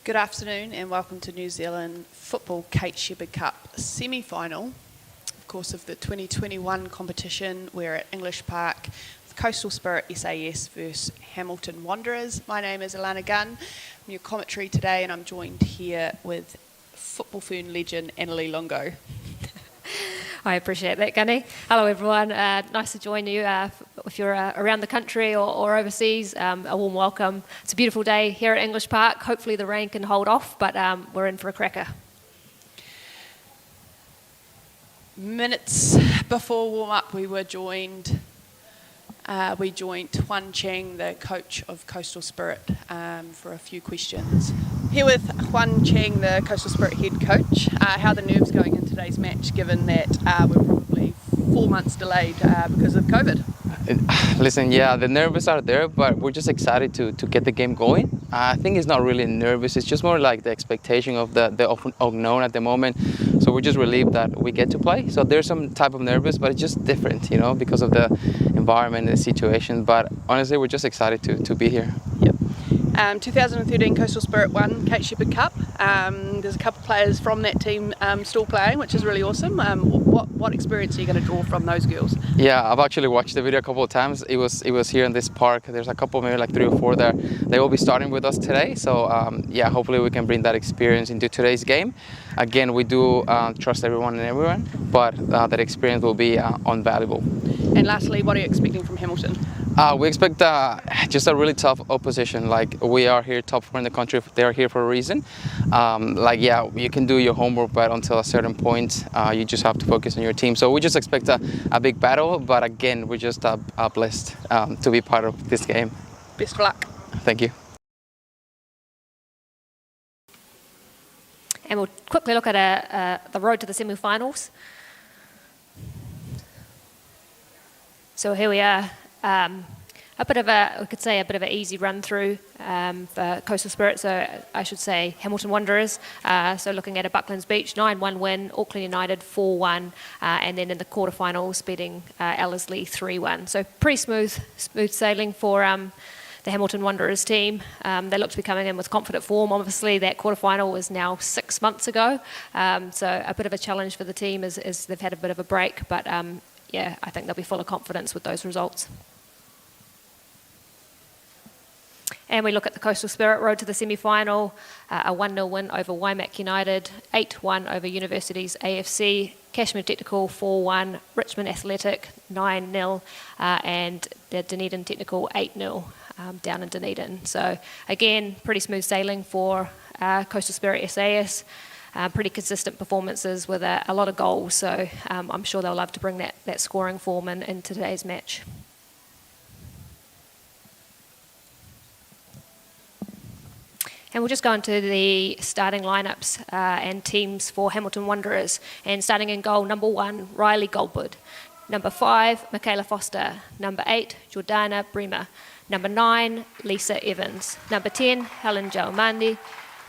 Good afternoon and welcome to New Zealand Football Kate Sheppard Cup semi-final, of course, of the 2021 competition. We're at English Park with Coastal Spirit SAS versus Hamilton Wanderers. My name is Alana Gunn. I'm your commentary today and I'm joined here with Football Fern legend Annalie Longo. I appreciate that, Gunny. Hello, everyone. Nice to join you. If you're around the country or overseas, a warm welcome. It's a beautiful day here at English Park. Hopefully the rain can hold off, but we're in for a cracker. Minutes before warm-up, we joined Juan Cheng, the coach of Coastal Spirit, for a few questions. Here with Juan Cheng, the Coastal Spirit head coach. How are the nerves going in today's match, given that we're probably 4 months delayed because of COVID? Listen, yeah, the nerves are there, but we're just excited to get the game going. I think it's not really nervous, it's just more like the expectation of the unknown at the moment. So we're just relieved that we get to play. So there's some type of nervous, but it's just different, because of the environment and the situation. But honestly, we're just excited to be here. Yep. 2013 Coastal Spirit won Kate Sheppard Cup. There's a couple of players from that team still playing, which is really awesome. What experience are you going to draw from those girls? Yeah, I've actually watched the video a couple of times. It was here in this park. There's a couple, maybe like 3 or 4 there. They will be starting with us today. So yeah, hopefully we can bring that experience into today's game. Again, we do trust everyone and everyone, but that experience will be invaluable. And lastly, what are you expecting from Hamilton? We expect just a really tough opposition. Like, we are here top 4 in the country. They are here for a reason. Yeah, you can do your homework, but until a certain point, you just have to focus on your team. So we just expect a big battle, but again, we're just blessed to be part of this game. Best of luck. Thank you. And we'll quickly look at the road to the semi-finals. So here we are. We could say a bit of an easy run through for Coastal Spirit, so I should say Hamilton Wanderers. So looking at a Bucklands Beach 9-1 win, Auckland United 4-1, and then in the quarterfinals beating Ellerslie 3-1. So pretty smooth sailing for the Hamilton Wanderers team. They look to be coming in with confident form. Obviously, that quarterfinal was now 6 months ago, so a bit of a challenge for the team as they've had a bit of a break, but yeah, I think they'll be full of confidence with those results. And we look at the Coastal Spirit road to the semi-final, a 1-0 win over Waimak United, 8-1 over Universities AFC, Cashmere Technical 4-1, Richmond Athletic 9-0, and the Dunedin Technical 8-0 down in Dunedin. So again, pretty smooth sailing for Coastal Spirit SAS. Pretty consistent performances with a lot of goals, so I'm sure they'll love to bring that scoring form in today's match. And we'll just go into the starting lineups and teams for Hamilton Wanderers. And starting in goal, number 1, Riley Goldwood. Number 5, Michaela Foster. Number 8, Jordana Bremer. Number 9, Lisa Evans. Number 10, Helen Jauamandi.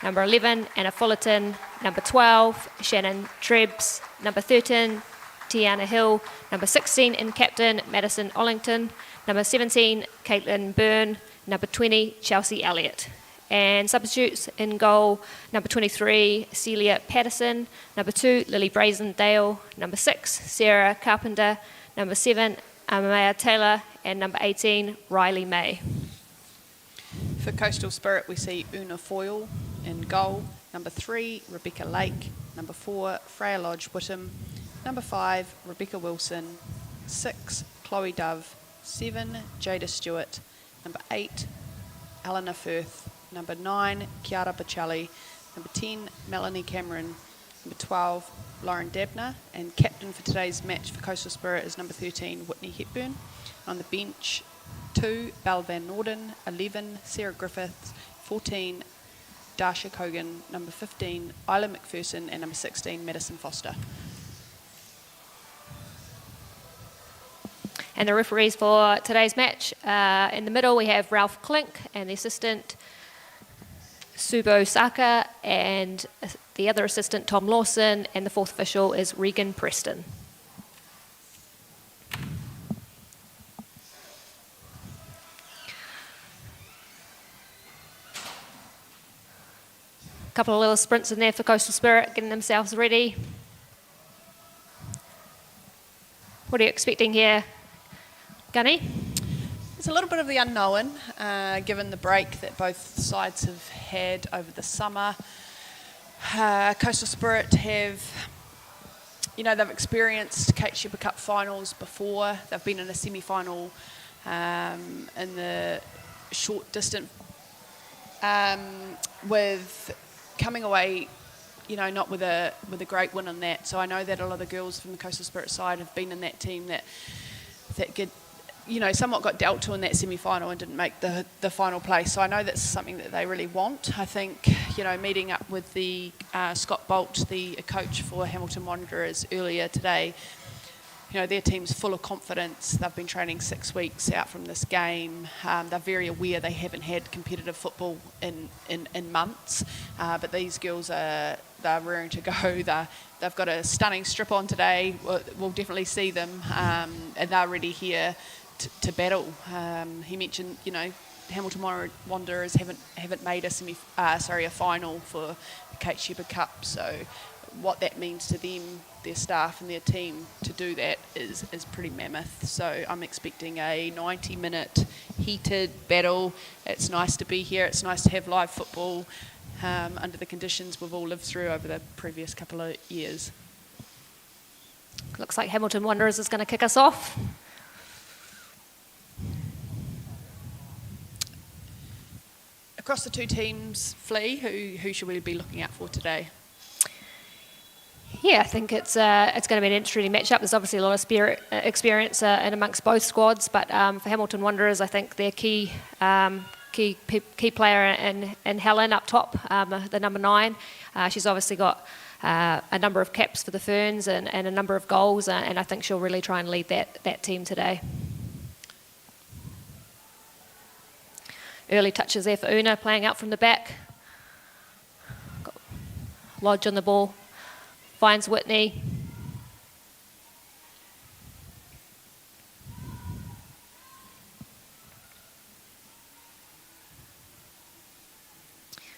Number 11, Anna Fullerton. Number 12, Shannon Trebs. Number 13, Tiana Hill. Number 16, in captain, Madison Ollington. Number 17, Caitlin Byrne. Number 20, Chelsea Elliott. And substitutes in goal, number 23, Celia Patterson. Number 2, Lily Brazendale. Number 6, Sarah Carpenter. Number 7, Amaya Taylor. And number 18, Riley May. For Coastal Spirit, we see Una Foyle in goal. Number 3, Rebecca Lake. Number 4, Freya Lodge Whittam. Number 5, Rebecca Wilson. 6, Chloe Dove. 7, Jada Stewart. Number 8, Eleanor Firth. Number 9, Chiara Baccelli. Number 10, Melanie Cameron. Number 12, Lauren Dabner. And captain for today's match for Coastal Spirit is number 13, Whitney Hepburn. On the bench, 2, Belle Van Norden. 11, Sarah Griffiths. 14, Darsha Kogan. Number 15, Isla McPherson. And number 16, Madison Foster. And the referees for today's match, in the middle we have Ralph Klink and the assistant Subo Saka, and the other assistant Tom Lawson, and the fourth official is Regan Preston. A couple of little sprints in there for Coastal Spirit, getting themselves ready. What are you expecting here, Gunny? It's a little bit of the unknown, given the break that both sides have had over the summer. Coastal Spirit have, they've experienced Kate Sheppard Cup finals before. They've been in a semi-final in the short distance, with coming away, not with a great win on that. So I know that a lot of the girls from the Coastal Spirit side have been in that team that get, somewhat got dealt to in that semi-final and didn't make the final place. So I know that's something that they really want. I think, meeting up with the Scott Bolt, the coach for Hamilton Wanderers earlier today, their team's full of confidence. They've been training 6 weeks out from this game. They're very aware they haven't had competitive football in months, but these girls they're raring to go. They've got a stunning strip on today. We'll definitely see them, and they're ready here to battle. He mentioned, Hamilton Wanderers haven't made a final for the Kate Sheppard Cup. So what that means to them, their staff and their team, to do that is pretty mammoth. So I'm expecting a 90-minute heated battle. It's nice to be here. It's nice to have live football under the conditions we've all lived through over the previous couple of years. Looks like Hamilton Wanderers is going to kick us off. Across the two teams, Flea, who should we be looking out for today? Yeah, I think it's going to be an interesting matchup. There's obviously a lot of experience in amongst both squads, but for Hamilton Wanderers, I think their key player in Helen up top, the number 9. She's obviously got a number of caps for the Ferns and a number of goals, and I think she'll really try and lead that team today. Early touches there for Una, playing out from the back. Got Lodge on the ball, finds Whitney.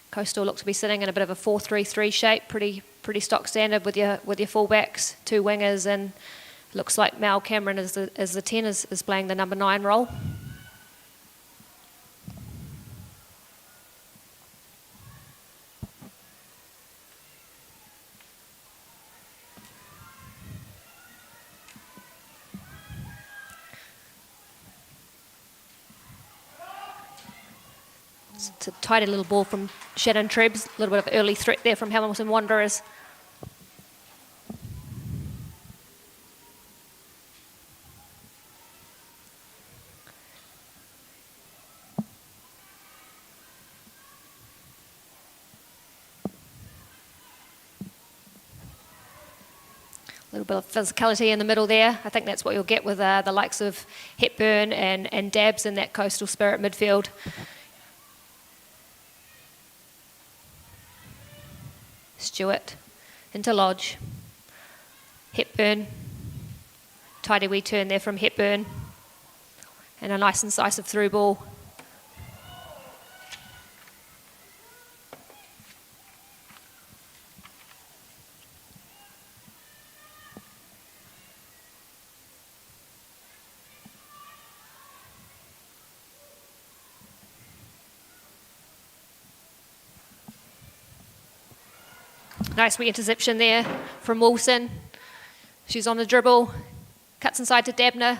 Coastal look to be sitting in a bit of a 4-3-3 shape, pretty stock standard with your fullbacks, 2 wingers, and looks like Mel Cameron as the 10 is playing the number 9 role. It's a tidy little ball from Shannon Trebs. A little bit of early threat there from Hamilton Wanderers. A little bit of physicality in the middle there. I think that's what you'll get with the likes of Hepburn and Dabbs in that Coastal Spirit midfield. Stewart into Lodge. Hepburn. Tidy wee turn there from Hepburn. And a nice incisive through ball. Nice wee interception there from Wilson. She's on the dribble, cuts inside to Dabner.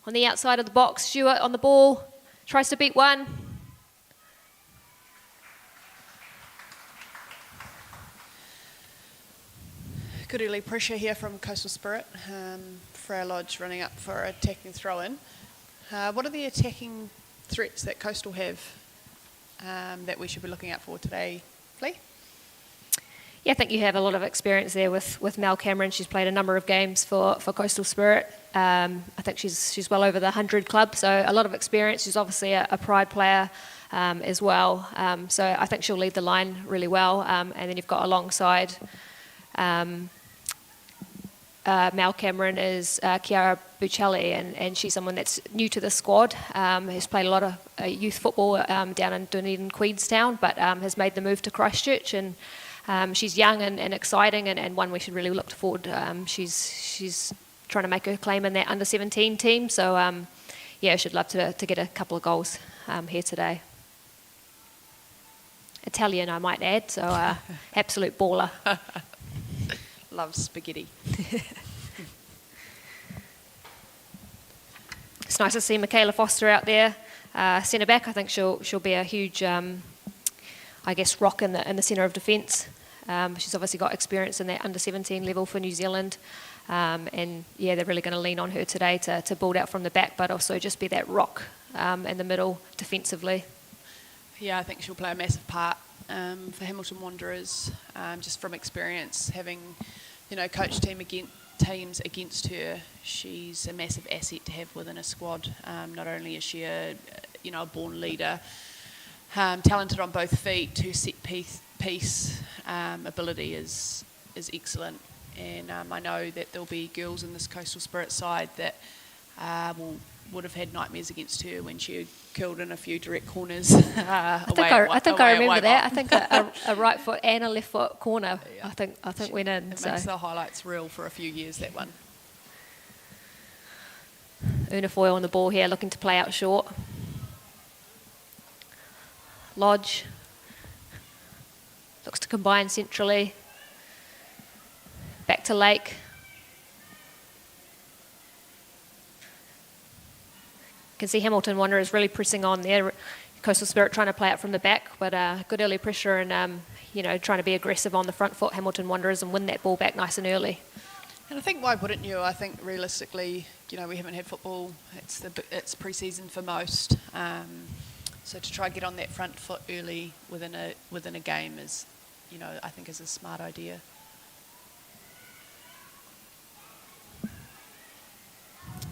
On the outside of the box, Stewart on the ball, tries to beat one. Good early pressure here from Coastal Spirit. Freya Lodge running up for an attacking throw-in. What are the attacking threats that Coastal have that we should be looking out for today, Flea? Yeah, I think you have a lot of experience there with Mel Cameron. She's played a number of games for Coastal Spirit. I think she's well over the 100 club, so a lot of experience. She's obviously a pride player as well. So I think she'll lead the line really well. And then you've got alongside Mal Cameron is Chiara Buccelli, and she's someone that's new to the squad, has played a lot of youth football down in Dunedin, Queenstown, but has made the move to Christchurch, and she's young and exciting, and one we should really look forward. She's trying to make her claim in that under-17 team, so I should love to get a couple of goals here today. Italian, I might add, so absolute baller. Loves spaghetti. It's nice to see Michaela Foster out there, centre back. I think she'll be a huge, rock in the centre of defence. She's obviously got experience in that under-17 level for New Zealand, and they're really going to lean on her today to build out from the back, but also just be that rock in the middle defensively. Yeah, I think she'll play a massive part for Hamilton Wanderers, just from experience, having, coached teams against her. She's a massive asset to have within a squad. Not only is she a born leader, talented on both feet, her set piece ability is excellent. And I know that there'll be girls in this Coastal Spirit side that would have had nightmares against her when she curled in a few direct corners. I think I remember that. I think a right foot and a left foot corner. Yeah. I think went in. It makes the highlights reel for a few years, that one. Una Foyle on the ball here, looking to play out short. Lodge looks to combine centrally. Back to Lake. You can see Hamilton Wanderers really pressing on there. Coastal Spirit trying to play out from the back, but good early pressure and trying to be aggressive on the front foot, Hamilton Wanderers, and win that ball back nice and early. And I think why wouldn't you? I think realistically, we haven't had football. It's pre-season for most. So to try and get on that front foot early within a game is, I think is a smart idea.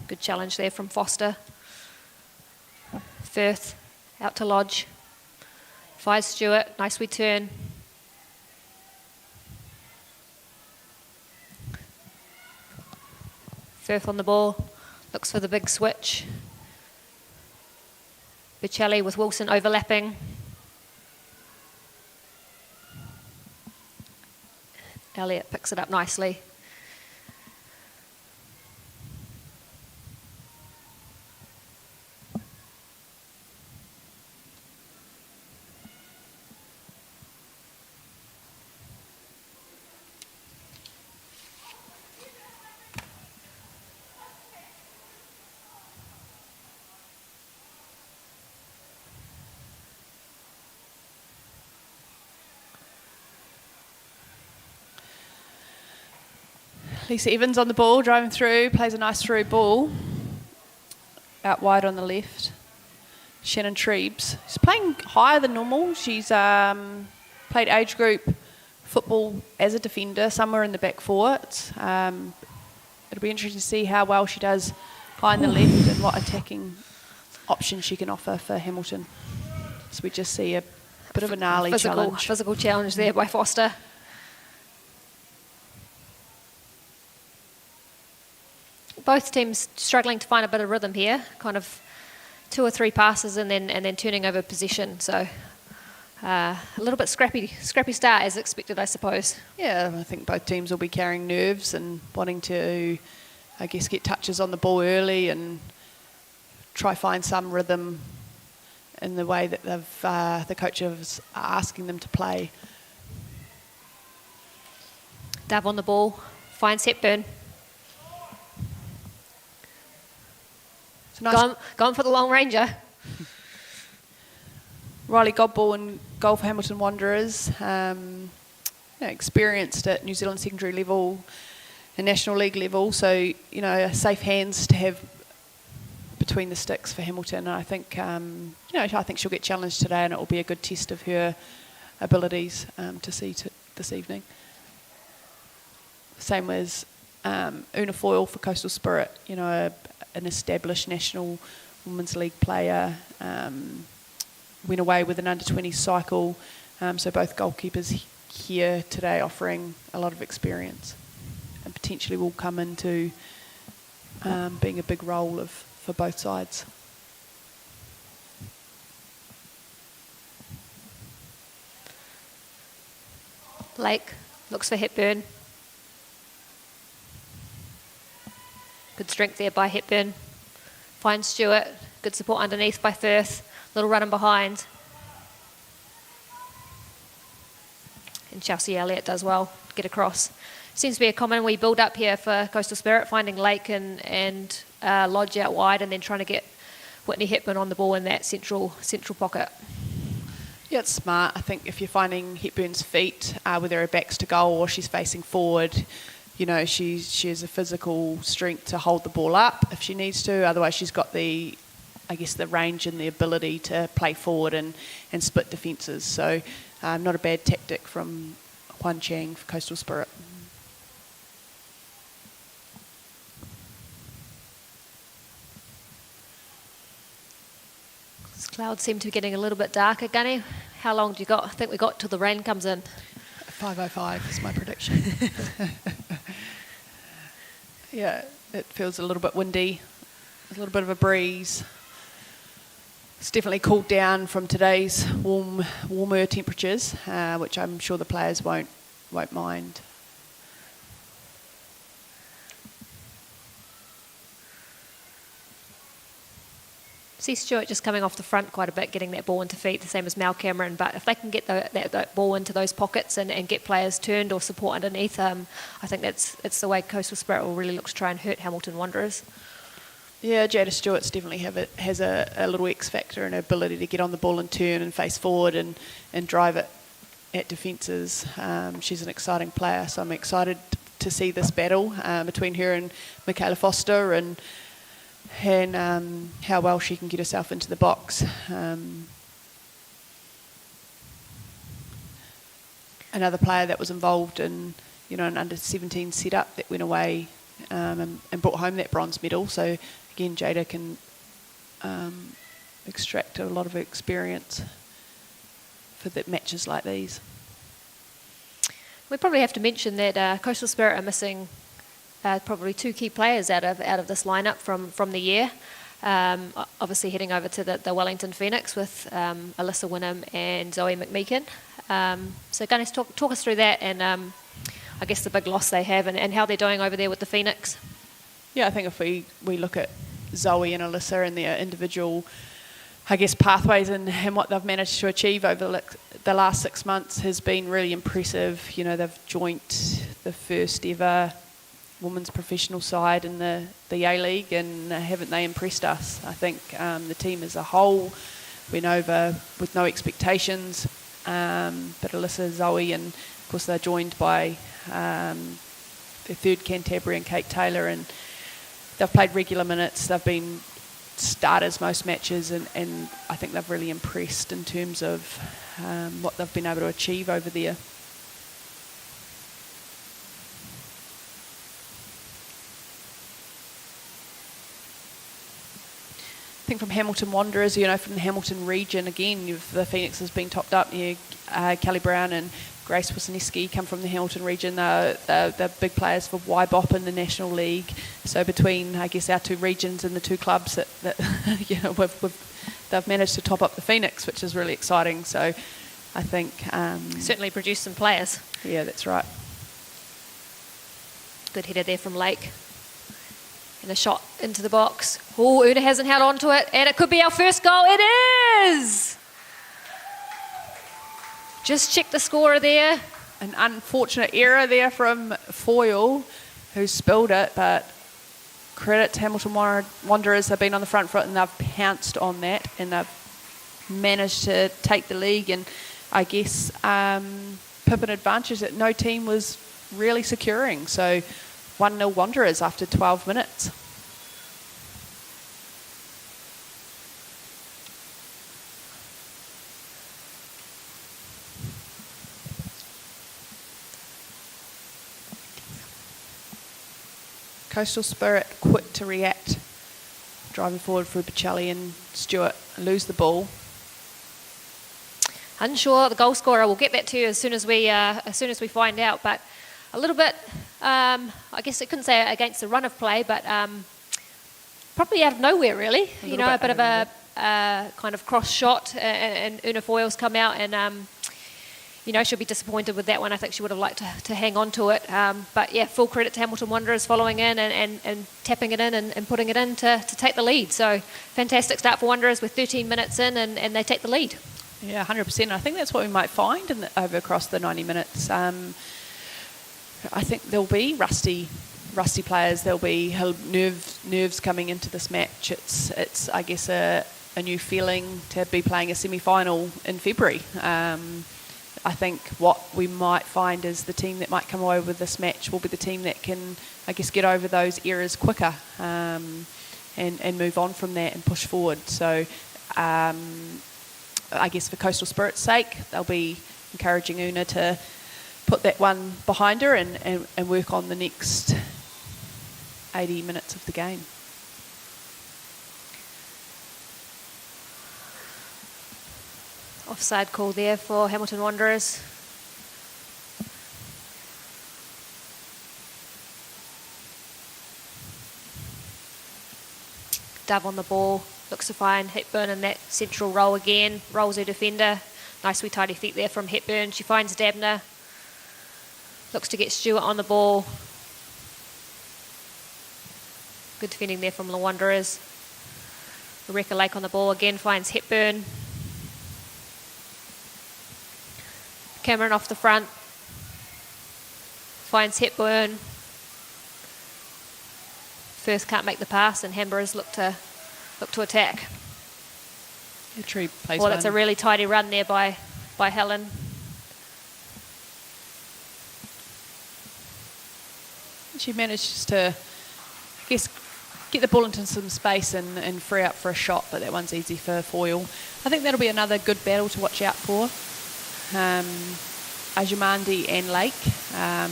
Good challenge there from Foster. Firth out to Lodge. Finds Stewart, nice wee turn. Firth on the ball, looks for the big switch. Buccelli with Wilson overlapping. Elliott picks it up nicely. Lisa Evans on the ball, driving through, plays a nice through ball. Out wide on the left. Shannon Treebs. She's playing higher than normal. She's played age group football as a defender, somewhere in the back four. It'll be interesting to see how well she does high in the left and what attacking options she can offer for Hamilton. So we just see a bit of a gnarly challenge. Physical challenge there by Foster. Both teams struggling to find a bit of rhythm here, kind of 2 or 3 passes and then turning over possession. So a little bit scrappy start as expected, I suppose. Yeah, I think both teams will be carrying nerves and wanting to, get touches on the ball early and try find some rhythm in the way that the coaches are asking them to play. Dove on the ball, finds Hepburn. Nice. Gone for the long ranger. Riley Godball in goal for Hamilton Wanderers. Experienced at New Zealand secondary level and National League level, so safe hands to have between the sticks for Hamilton. And I think I think she'll get challenged today, and it will be a good test of her abilities to see this evening. Same as Una Foyle for Coastal Spirit. An established National Women's League player, went away with an under-20 cycle, so both goalkeepers here today offering a lot of experience, and potentially will come into being a big role for both sides. Lake looks for Hepburn. Good strength there by Hepburn. Finds Stewart. Good support underneath by Firth. Little run in behind. And Chelsea Elliott does well to get across. Seems to be a common wee build up here for Coastal Spirit, finding Lake and Lodge out wide and then trying to get Whitney Hepburn on the ball in that central pocket. Yeah, it's smart. I think if you're finding Hepburn's feet, whether her back's to goal or she's facing forward, you know, she has a physical strength to hold the ball up if she needs to. Otherwise, she's got the range and the ability to play forward and split defences. So not a bad tactic from Huan Chang for Coastal Spirit. Clouds seem to be getting a little bit darker, Gunny. How long do you got? I think we got till the rain comes in. 5:05 is my prediction. Yeah, it feels a little bit windy, a little bit of a breeze. It's definitely cooled down from today's warmer temperatures, which I'm sure the players won't mind. See Stewart just coming off the front quite a bit, getting that ball into feet, the same as Mal Cameron. But if they can get that ball into those pockets and get players turned or support underneath, I think it's the way Coastal Spirit will really look to try and hurt Hamilton Wanderers. Yeah, Jada Stewart's definitely has a little X factor and her ability to get on the ball and turn and face forward and drive it at defences. She's an exciting player, so I'm excited to see this battle between her and Michaela Foster and how well she can get herself into the box. Another player that was involved in an under-17 setup that went away and brought home that bronze medal. So again, Jada can extract a lot of experience for the matches like these. We probably have to mention that Coastal Spirit are missing probably two key players out of this lineup from the year. Obviously heading over to the Wellington Phoenix with Alyssa Wynnum and Zoe McMeekin. So Gunness, talk us through that and I guess the big loss they have and how they're doing over there with the Phoenix. Yeah, I think if we look at Zoe and Alyssa and their individual, I guess, pathways and what they've managed to achieve over the last 6 months has been really impressive. You know, they've joined the first ever women's professional side in the A-League, and haven't they impressed us? I think the team as a whole went over with no expectations, but Alyssa, Zoe, and of course they're joined by their third Canterbury and Kate Taylor, and they've played regular minutes. They've been starters most matches, and I think they've really impressed in terms of what they've been able to achieve over there. I think from Hamilton Wanderers, from the Hamilton region, again, the Phoenix has been topped up. Kelly Brown and Grace Wisniewski come from the Hamilton region. They're big players for YBOP in the National League. So between, I guess, our two regions and the two clubs that they've managed to top up the Phoenix, which is really exciting. So I think... certainly produced some players. Yeah, that's right. Good header there from Lake. And a shot into the box. Oh, Una hasn't held on to it. And it could be our first goal. It is! Just check the scorer there. An unfortunate error there from Foyle, who spilled it, but credit to Hamilton Wanderers. They've been on the front foot and they've pounced on that, and they've managed to take the league and, I guess, pip an advantage that no team was really securing. So 1-0 Wanderers after 12 minutes. Coastal Spirit quick to react, driving forward for Bocelli and Stewart, lose the ball. Unsure, the goal scorer. We'll get that to you as soon as we find out. But a little bit I guess I couldn't say against the run of play, but probably out of nowhere, really. You know, a bit of a kind of cross shot, and Una Foyle's come out, and you know, she'll be disappointed with that one. I think she would have liked to hang on to it. But yeah, full credit to Hamilton Wanderers following in and tapping it in and putting it in to take the lead. So fantastic start for Wanderers with 13 minutes in, and they take the lead. Yeah, 100%. I think that's what we might find over across the 90 minutes. I think there'll be rusty players. There'll be nerves coming into this match. It's I guess a new feeling to be playing a semi-final in February. I think what we might find is the team that might come away with this match will be the team that can, I guess, get over those errors quicker and move on from that and push forward. So I guess for Coastal Spirit's sake, they'll be encouraging Una to put that one behind her and work on the next 80 minutes of the game. Offside call there for Hamilton Wanderers. Dove on the ball, looks to find Hepburn in that central role again, rolls her defender. Nice wee tidy feet there from Hepburn. She finds Dabner, looks to get Stewart on the ball. Good defending there from the Wanderers. Rebecca Lake on the ball again, finds Hepburn. Cameron off the front, finds Hepburn. First can't make the pass, and Hamburers look to attack. Yeah, true place. Well, that's a really tidy run there by Helen. She manages to, I guess, get the ball into some space and free up for a shot, but that one's easy for Foyle. I think that'll be another good battle to watch out for. Ajumandi and Lake,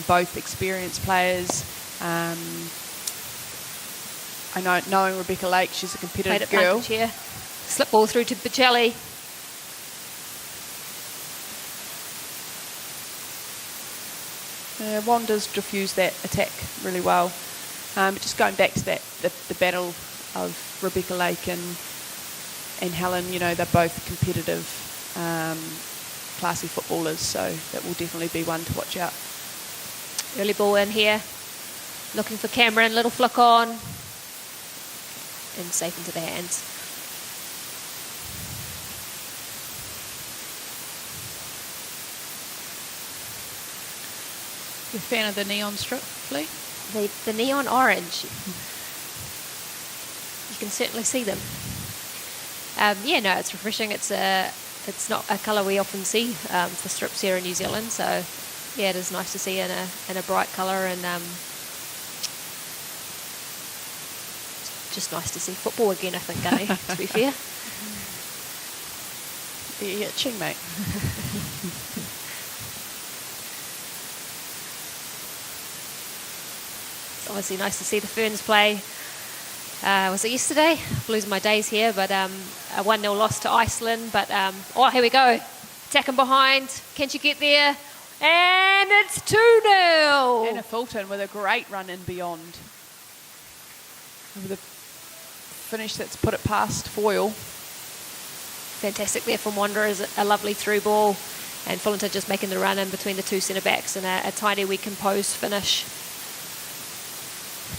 both experienced players. I know, knowing Rebecca Lake, she's a competitive girl. Here. Slip ball through to Bocelli. Wanderers diffused that attack really well. But just going back to that, the battle of Rebecca Lake and Helen, you know, they're both competitive, classy footballers, so that will definitely be one to watch out. Early ball in here. Looking for Cameron, little flick on. And safe into their hands. You a fan of the neon strip, Lee? The neon orange. You can certainly see them. Yeah, no, it's refreshing. It's not a colour we often see for strips here in New Zealand. So, yeah, it is nice to see in a bright colour, and just nice to see football again, I think, Gunny, to be fair. Yeah, ching, mate. It's obviously nice to see the Ferns play. Was it yesterday? I'm losing my days here, but a 1-0 loss to Iceland. But, here we go. Attacking behind. Can she get there? And it's 2-0. Anna Fulton with a great run in beyond. With a finish that's put it past Foyle. Fantastic there from Wanderers. A lovely through ball. And Fulton just making the run in between the two centre-backs, and a tidy, wee composed finish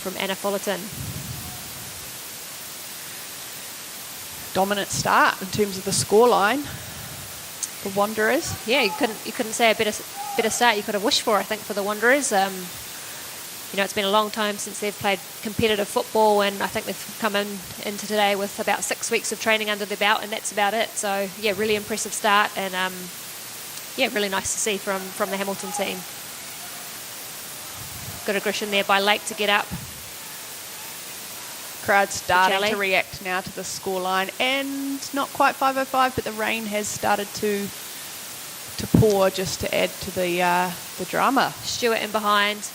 from Anna Fulton. Dominant start in terms of the scoreline for Wanderers. Yeah, you couldn't say a better start you could have wished for, I think, for the Wanderers. You know, it's been a long time since they've played competitive football, and I think they've come into today with about 6 weeks of training under their belt, and that's about it. So, yeah, really impressive start, and yeah, really nice to see from the Hamilton team. Good aggression there by Lake to get up. Crowd starting to react now to the scoreline, and not quite 5:05, but the rain has started to pour just to add to the drama. Stewart in behind.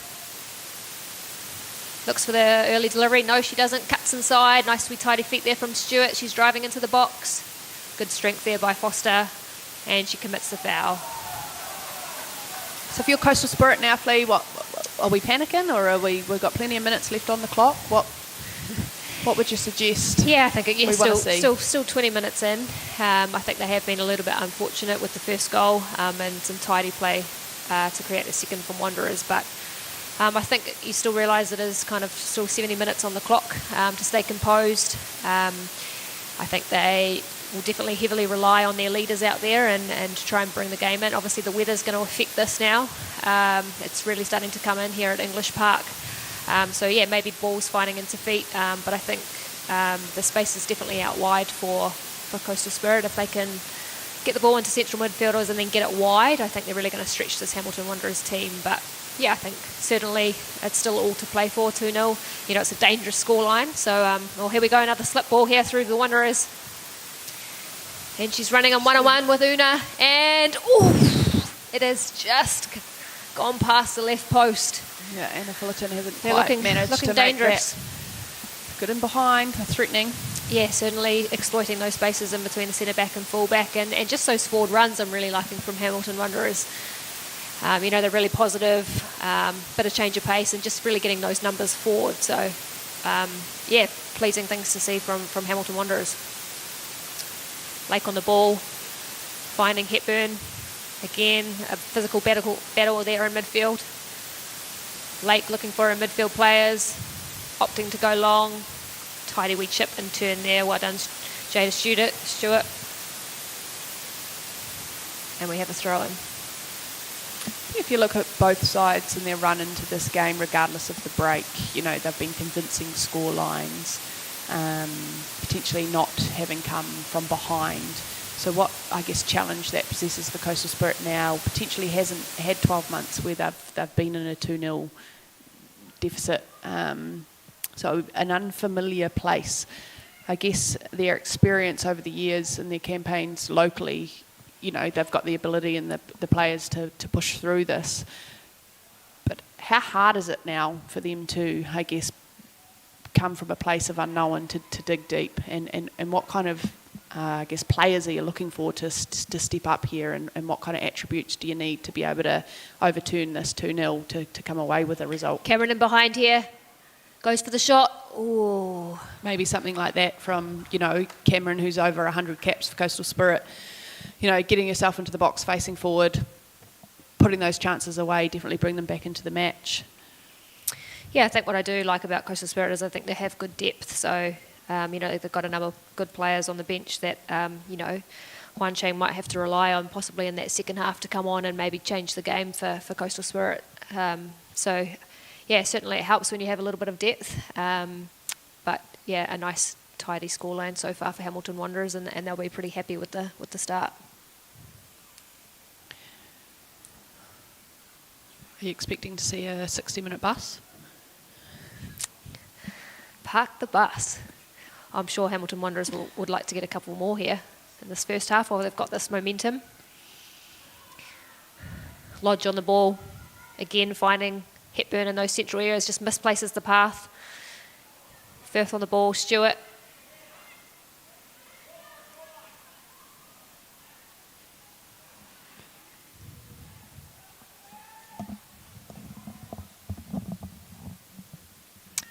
Looks for the early delivery. No, she doesn't. Cuts inside. Nice wee tidy feet there from Stewart. She's driving into the box. Good strength there by Foster, and she commits the foul. So for your Coastal Spirit now, Flea, what Are we panicking, or we've got plenty of minutes left on the clock? What would you suggest? Yeah, I think we wanna see? still 20 minutes in. I think they have been a little bit unfortunate with the first goal and some tidy play to create the second from Wanderers, but I think you still realise it is kind of still 70 minutes on the clock to stay composed. I think they will definitely heavily rely on their leaders out there and to try and bring the game in. Obviously the weather's going to affect this now. It's really starting to come in here at English Park. So yeah, maybe balls finding into feet, but I think the space is definitely out wide for Coastal Spirit. If they can get the ball into central midfielders and then get it wide, I think they're really going to stretch this Hamilton Wanderers team. But yeah, I think certainly it's still all to play for, 2-0. You know, it's a dangerous scoreline. So, here we go, another slip ball here through the Wanderers. And she's running on 1-on-1 with Una. And, it has just gone past the left post. Yeah, Anna Fullerton hasn't They're quite managed looking to dangerous. make that. Good in behind, threatening. Yeah, certainly exploiting those spaces in between the centre-back and full-back. And just those forward runs I'm really liking from Hamilton Wanderers. They're really positive, bit of change of pace and just really getting those numbers forward. So, pleasing things to see from Hamilton Wanderers. Lake on the ball, finding Hepburn. Again, a physical battle there in midfield. Lake looking for her midfield players, opting to go long. Tidy wee chip and turn there. Well done, Jada Stewart. And we have a throw in. If you look at both sides and their run into this game, regardless of the break, they've been convincing score lines, potentially not having come from behind. So what, I guess, challenge that possesses for Coastal Spirit now potentially hasn't had 12 months where they've been in a 2-0 deficit. So an unfamiliar place. I guess their experience over the years and their campaigns locally, they've got the ability and the players to push through this. But how hard is it now for them to, I guess, come from a place of unknown to dig deep? And what kind of, players are you looking for to step up here? And what kind of attributes do you need to be able to overturn this 2-0 to come away with a result? Cameron in behind here. Goes for the shot. Ooh. Maybe something like that from, Cameron, who's over 100 caps for Coastal Spirit. Getting yourself into the box, facing forward, putting those chances away, definitely bring them back into the match. Yeah, I think what I do like about Coastal Spirit is I think they have good depth. So, they've got a number of good players on the bench that, Juan Chang might have to rely on possibly in that second half to come on and maybe change the game for Coastal Spirit. Certainly it helps when you have a little bit of depth. But, yeah, a nice tidy scoreline so far for Hamilton Wanderers, and they'll be pretty happy with the start. Are you expecting to see a 60-minute bus? Park the bus. I'm sure Hamilton Wanderers would like to get a couple more here in this first half while they've got this momentum. Lodge on the ball, again finding Hepburn in those central areas, just misplaces the path. Firth on the ball, Stewart.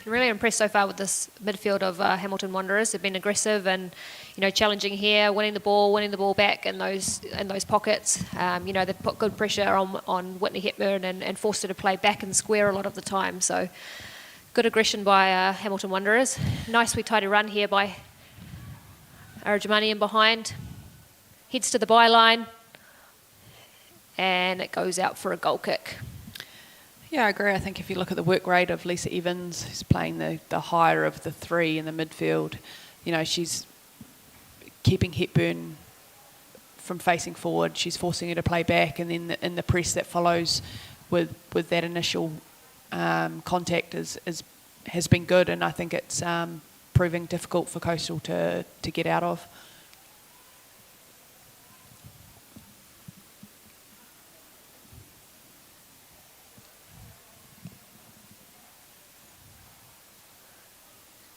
Been really impressed so far with this midfield of Hamilton Wanderers. They've been aggressive and, challenging here, winning the ball back in those pockets. They've put good pressure on Whitney Hepburn and forced her to play back and square a lot of the time. So good aggression by Hamilton Wanderers. Nice wee tidy run here by Arajamani in behind. Heads to the byline and it goes out for a goal kick. Yeah, I agree. I think if you look at the work rate of Lisa Evans, who's playing the higher of the three in the midfield, she's keeping Hepburn from facing forward. She's forcing her to play back, and then in the press that follows with that initial contact has been good, and I think it's proving difficult for Coastal to get out of.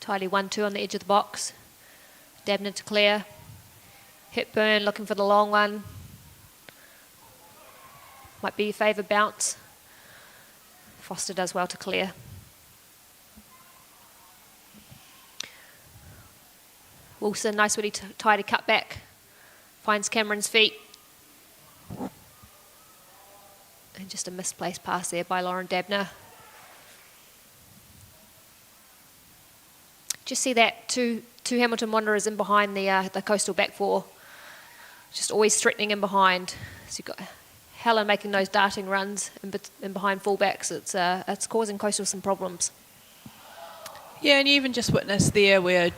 Tidy 1-2 on the edge of the box. Dabney to clear. Hepburn looking for the long one. Might be a favoured bounce. Foster does well to clear. Wilson, nice witty tidy cut back. Finds Cameron's feet. And just a misplaced pass there by Lauren Dabner. Just see that two Hamilton Wanderers in behind the Coastal back four. Just always threatening in behind. So you've got Helen making those darting runs in behind fullbacks. It's causing Coastal some problems. Yeah, and you even just witnessed there where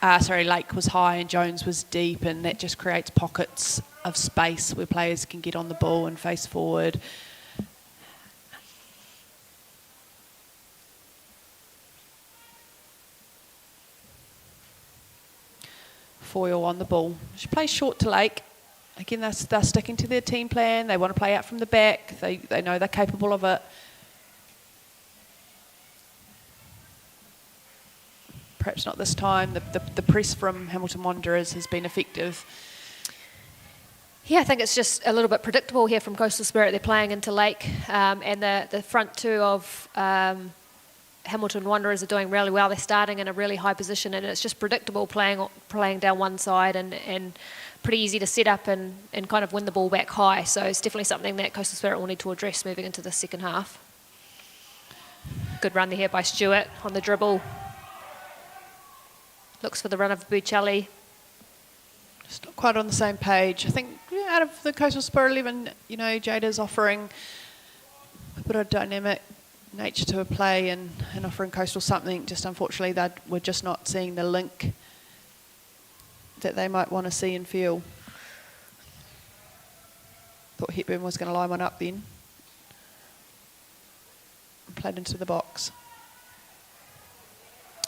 Lake was high and Jones was deep, and that just creates pockets of space where players can get on the ball and face forward. Foyle on the ball. She plays short to Lake. Again, they're sticking to their team plan. They want to play out from the back. They know they're capable of it. Perhaps not this time. The press from Hamilton Wanderers has been effective. Yeah, I think it's just a little bit predictable here from Coastal Spirit. They're playing into Lake, and the front two of Hamilton Wanderers are doing really well. They're starting in a really high position, and it's just predictable playing down one side and pretty easy to set up and kind of win the ball back high. So it's definitely something that Coastal Spirit will need to address moving into the second half. Good run there here by Stewart on the dribble. Looks for the run of Buccelli. Just not quite on the same page. I think out of the Coastal Spirit 11, Jada's offering a bit of dynamic nature to a play and offering Coastal something. Just unfortunately, we're just not seeing the link that they might want to see and feel. Thought Hepburn was going to line one up then. Played into the box.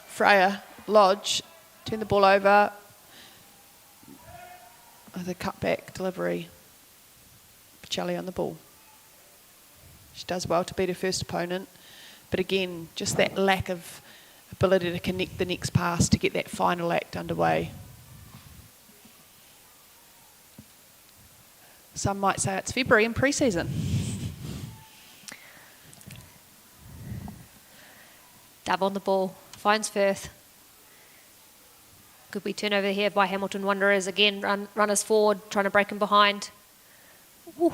Freya, Lodge, turn the ball over. The cutback delivery. Buccelli on the ball. She does well to beat her first opponent. But again, just that lack of ability to connect the next pass to get that final act underway. Some might say it's February in pre-season. Dove on the ball, finds Firth. Good wee turnover here by Hamilton Wanderers. Again, runners forward, trying to break them behind. Ooh.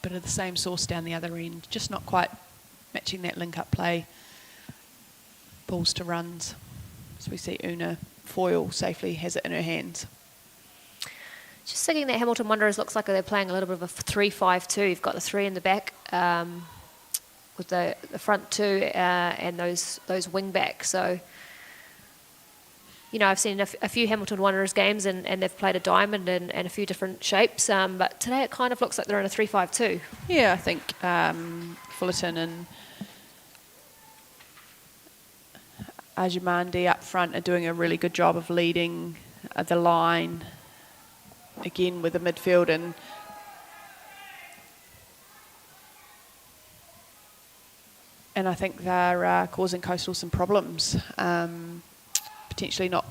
Bit of the same sauce down the other end, just not quite matching that link-up play. Balls to runs. So we see Una Foyle safely has it in her hands. Just thinking that Hamilton Wanderers looks like they're playing a little bit of a 3-5-2. You've got the three in the back with the front two and those wing backs. So, I've seen a few Hamilton Wanderers games and they've played a diamond and a few different shapes. But today it kind of looks like they're in a 3-5-2. Yeah, I think Fullerton and Ajimandi up front are doing a really good job of leading the line. Again with the midfield and I think they're causing Coastal some problems. Potentially not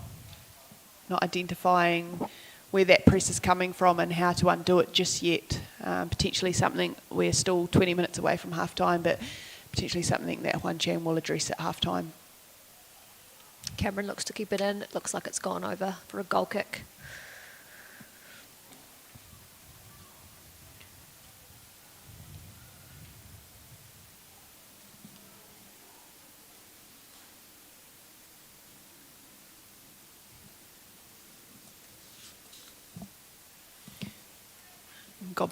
identifying where that press is coming from and how to undo it just yet. Potentially something, we're still 20 minutes away from half time, but potentially something that Juan Chan will address at half time. Cameron looks to keep it in. It looks like it's gone over for a goal kick.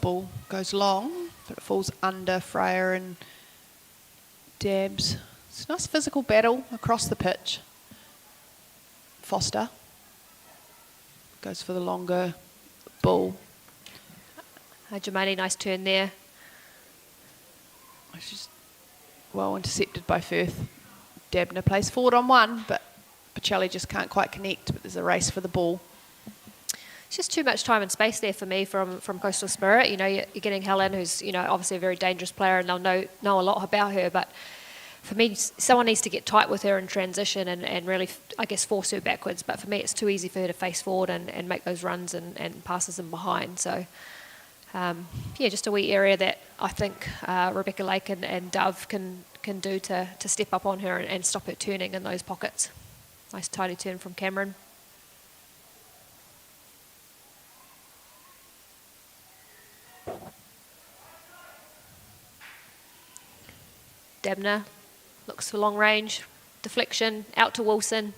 Ball goes long, but it falls under Freya and Dabs. It's a nice physical battle across the pitch. Foster goes for the longer ball. Jamali, nice turn there. She's well intercepted by Firth. Dabner plays forward on one, but Buccelli just can't quite connect, but there's a race for the ball. It's just too much time and space there for me from Coastal Spirit. You're getting Helen, who's obviously a very dangerous player, and they'll know a lot about her. But for me, someone needs to get tight with her in transition and really, I guess, force her backwards. But for me, it's too easy for her to face forward and make those runs and passes in behind. So Just a wee area that I think Rebecca Lake and Dove can do to step up on her and stop her turning in those pockets. Nice tidy turn from Cameron. Dabner looks for long range, deflection, out to Wilson.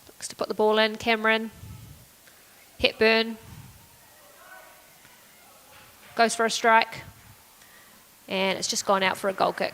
Looks to put the ball in, Cameron. Hepburn. Goes for a strike. And it's just gone out for a goal kick.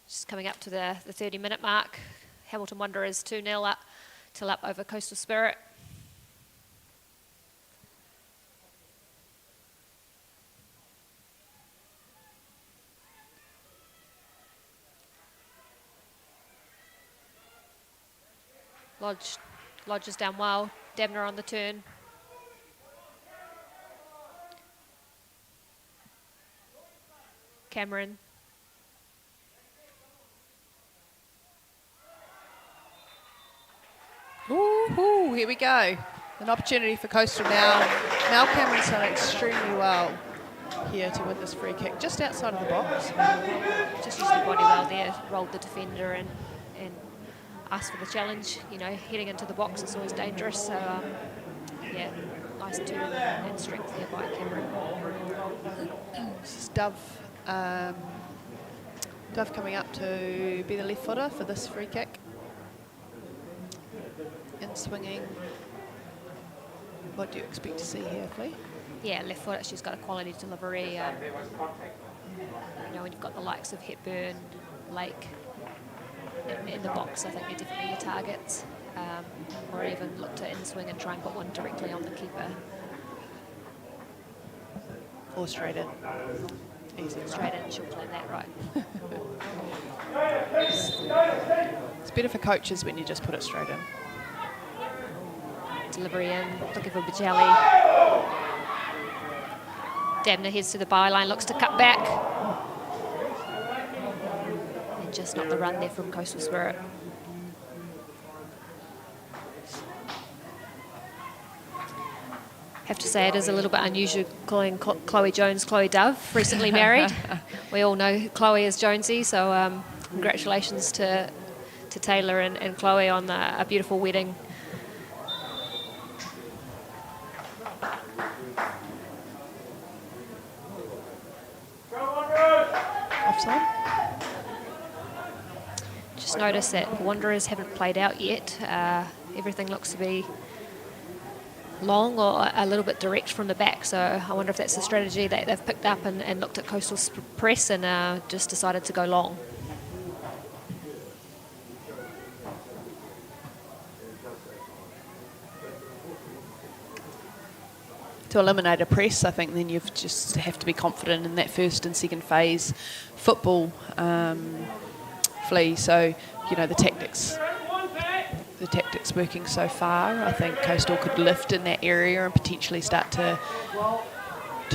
Just coming up to the 30-minute mark. Hamilton Wanderers 2-0 up over Coastal Spirit. Lodge is down well. Dabner on the turn. Cameron. Ooh, here we go. An opportunity for Coastal now. Mal Cameron's done extremely well here to win this free kick, just outside of the box. Just used the body well there, rolled the defender and asked for the challenge. You know, heading into the box is always dangerous. So, nice turn and strength here by Cameron. This is Dove. Dove coming up to be the left footer for this free kick. In swinging. What do you expect to see here, Flea? Yeah, left footer. She's got a quality delivery. When you've got the likes of Hepburn, Lake in the box, I think they're definitely your targets. Or even look to in-swing and try and put one directly on the keeper. Or straight in. Easy. Straight in, she'll plan that right. It's better for coaches when you just put it straight in. Delivery in, looking for Bajali. Dabner heads to the byline, looks to cut back. And just not the run there from Coastal Spirit. Have to say it is a little bit unusual calling Chloe Jones Chloe Dove, recently married. We all know Chloe is Jonesy, so congratulations to Taylor and Chloe on a beautiful wedding. Offside? Just notice that Wanderers haven't played out yet. Everything looks to be long or a little bit direct from the back, so I wonder if that's the strategy that they've picked up and looked at Coastal's press and just decided to go long. To eliminate a press, I think then you just have to be confident in that first and second phase football, Flea. So, the tactics working so far. I think Coastal could lift in that area and potentially start to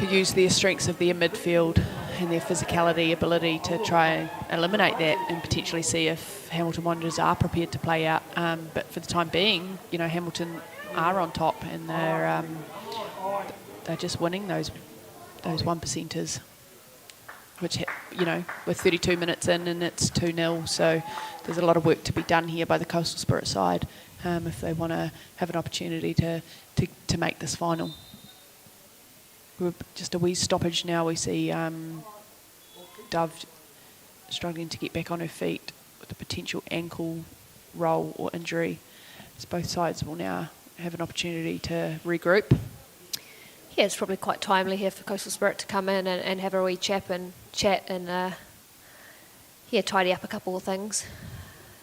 use their strengths of their midfield and their physicality, ability to try and eliminate that and potentially see if Hamilton Wanderers are prepared to play out. But for the time being, Hamilton are on top and they're just winning those 1%ers, which, with 32 minutes in and it's 2-0, so there's a lot of work to be done here by the Coastal Spirit side if they want to have an opportunity to make this final. We're just a wee stoppage now. We see Dove struggling to get back on her feet with a potential ankle roll or injury. So both sides will now have an opportunity to regroup. Yeah, it's probably quite timely here for Coastal Spirit to come in and have a wee chat and tidy up a couple of things.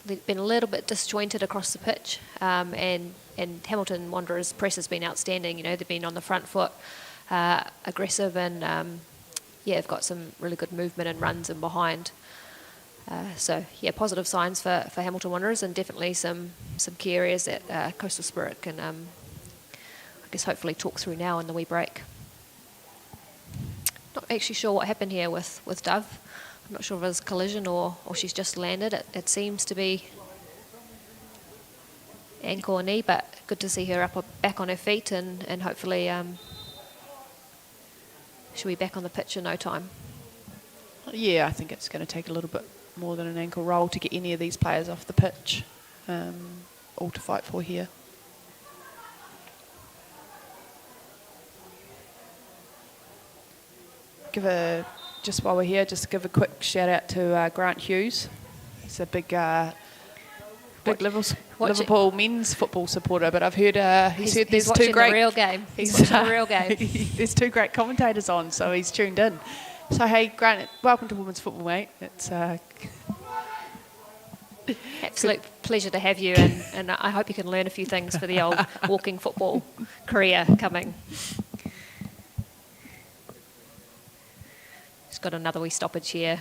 They've been a little bit disjointed across the pitch, and Hamilton Wanderers' press has been outstanding. They've been on the front foot, aggressive and have got some really good movement and runs in behind. So positive signs for Hamilton Wanderers, and definitely some key areas that Coastal Spirit can, I guess, hopefully talk through now in the wee break. Not actually sure what happened here with Dove. I'm not sure if it was collision or she's just landed. It seems to be ankle or knee, but good to see her back on her feet, and hopefully she'll be back on the pitch in no time. Yeah, I think it's going to take a little bit more than an ankle roll to get any of these players off the pitch. All to fight for here. Just while we're here, just give a quick shout out to Grant Hughes. He's a big Liverpool men's football supporter, but I've heard he's heard there's two great. The real game. He's watching the real game. There's two great commentators on, so he's tuned in. So hey, Grant, welcome to women's football, mate. It's absolute pleasure to have you, and I hope you can learn a few things for the old walking football career coming. Just got another wee stoppage here.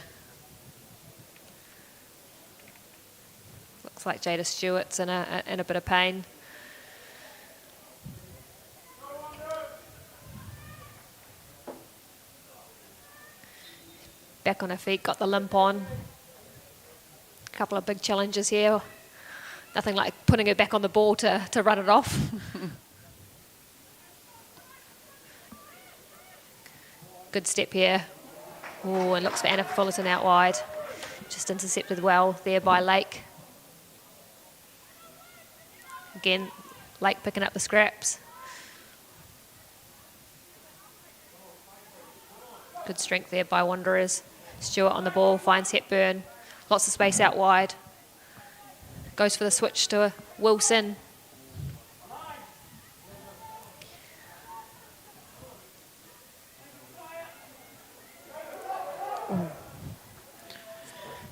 Looks like Jada Stewart's in a bit of pain. Back on her feet, got the limp on. A couple of big challenges here. Nothing like putting her back on the ball to run it off. Good step here. Oh, and looks for Anna Fullerton out wide. Just intercepted well there by Lake. Again, Lake picking up the scraps. Good strength there by Wanderers. Stewart on the ball, finds Hepburn. Lots of space out wide. Goes for the switch to Wilson.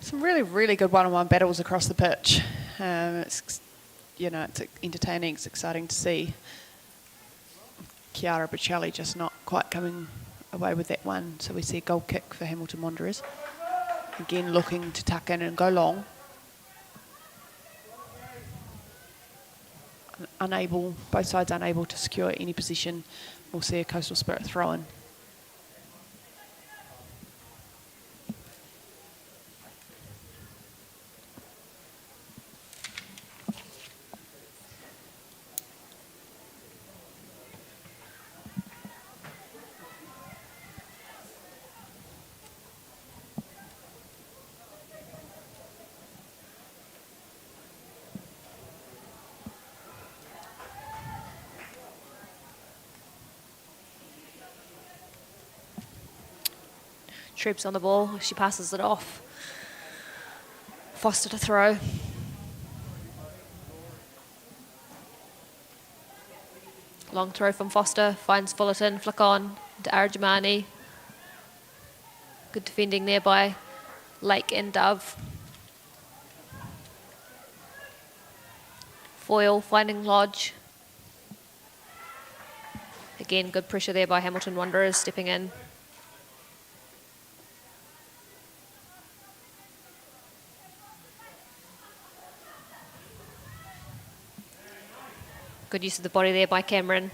Some really, really good one-on-one battles across the pitch. It's entertaining. It's exciting to see. Chiara Bocelli just not quite coming away with that one. So we see a goal kick for Hamilton Wanderers. Again, looking to tuck in and go long. Both sides unable to secure any position. We'll see a Coastal Spirit throw in. Trebs on the ball, she passes it off. Foster to throw. Long throw from Foster, finds Fullerton, flick on to Arjamani. Good defending there by Lake and Dove. Foyle finding Lodge. Again, good pressure there by Hamilton Wanderers stepping in. Good use of the body there by Cameron.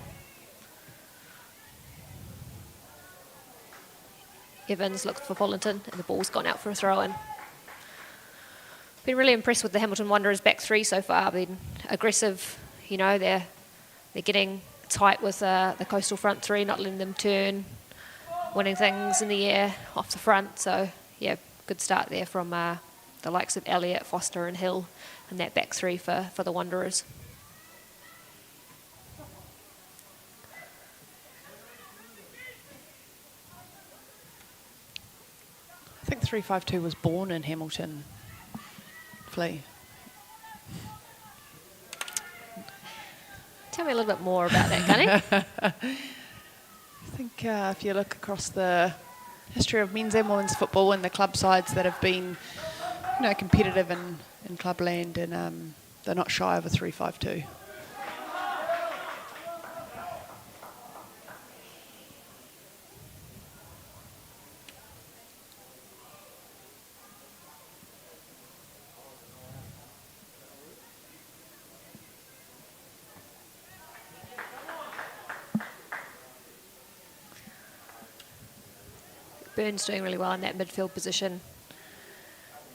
Evans looked for Fullerton and the ball's gone out for a throw-in. Been really impressed with the Hamilton Wanderers back three so far. Been aggressive, they're getting tight with the Coastal front three, not letting them turn, winning things in the air off the front. So, good start there from the likes of Elliott, Foster and Hill and that back three for the Wanderers. I think 352 was born in Hamilton, Flea. Tell me a little bit more about that, Gunny. I think if you look across the history of men's and women's football and the club sides that have been, competitive in clubland, and they're not shy of a 352. Burns doing really well in that midfield position.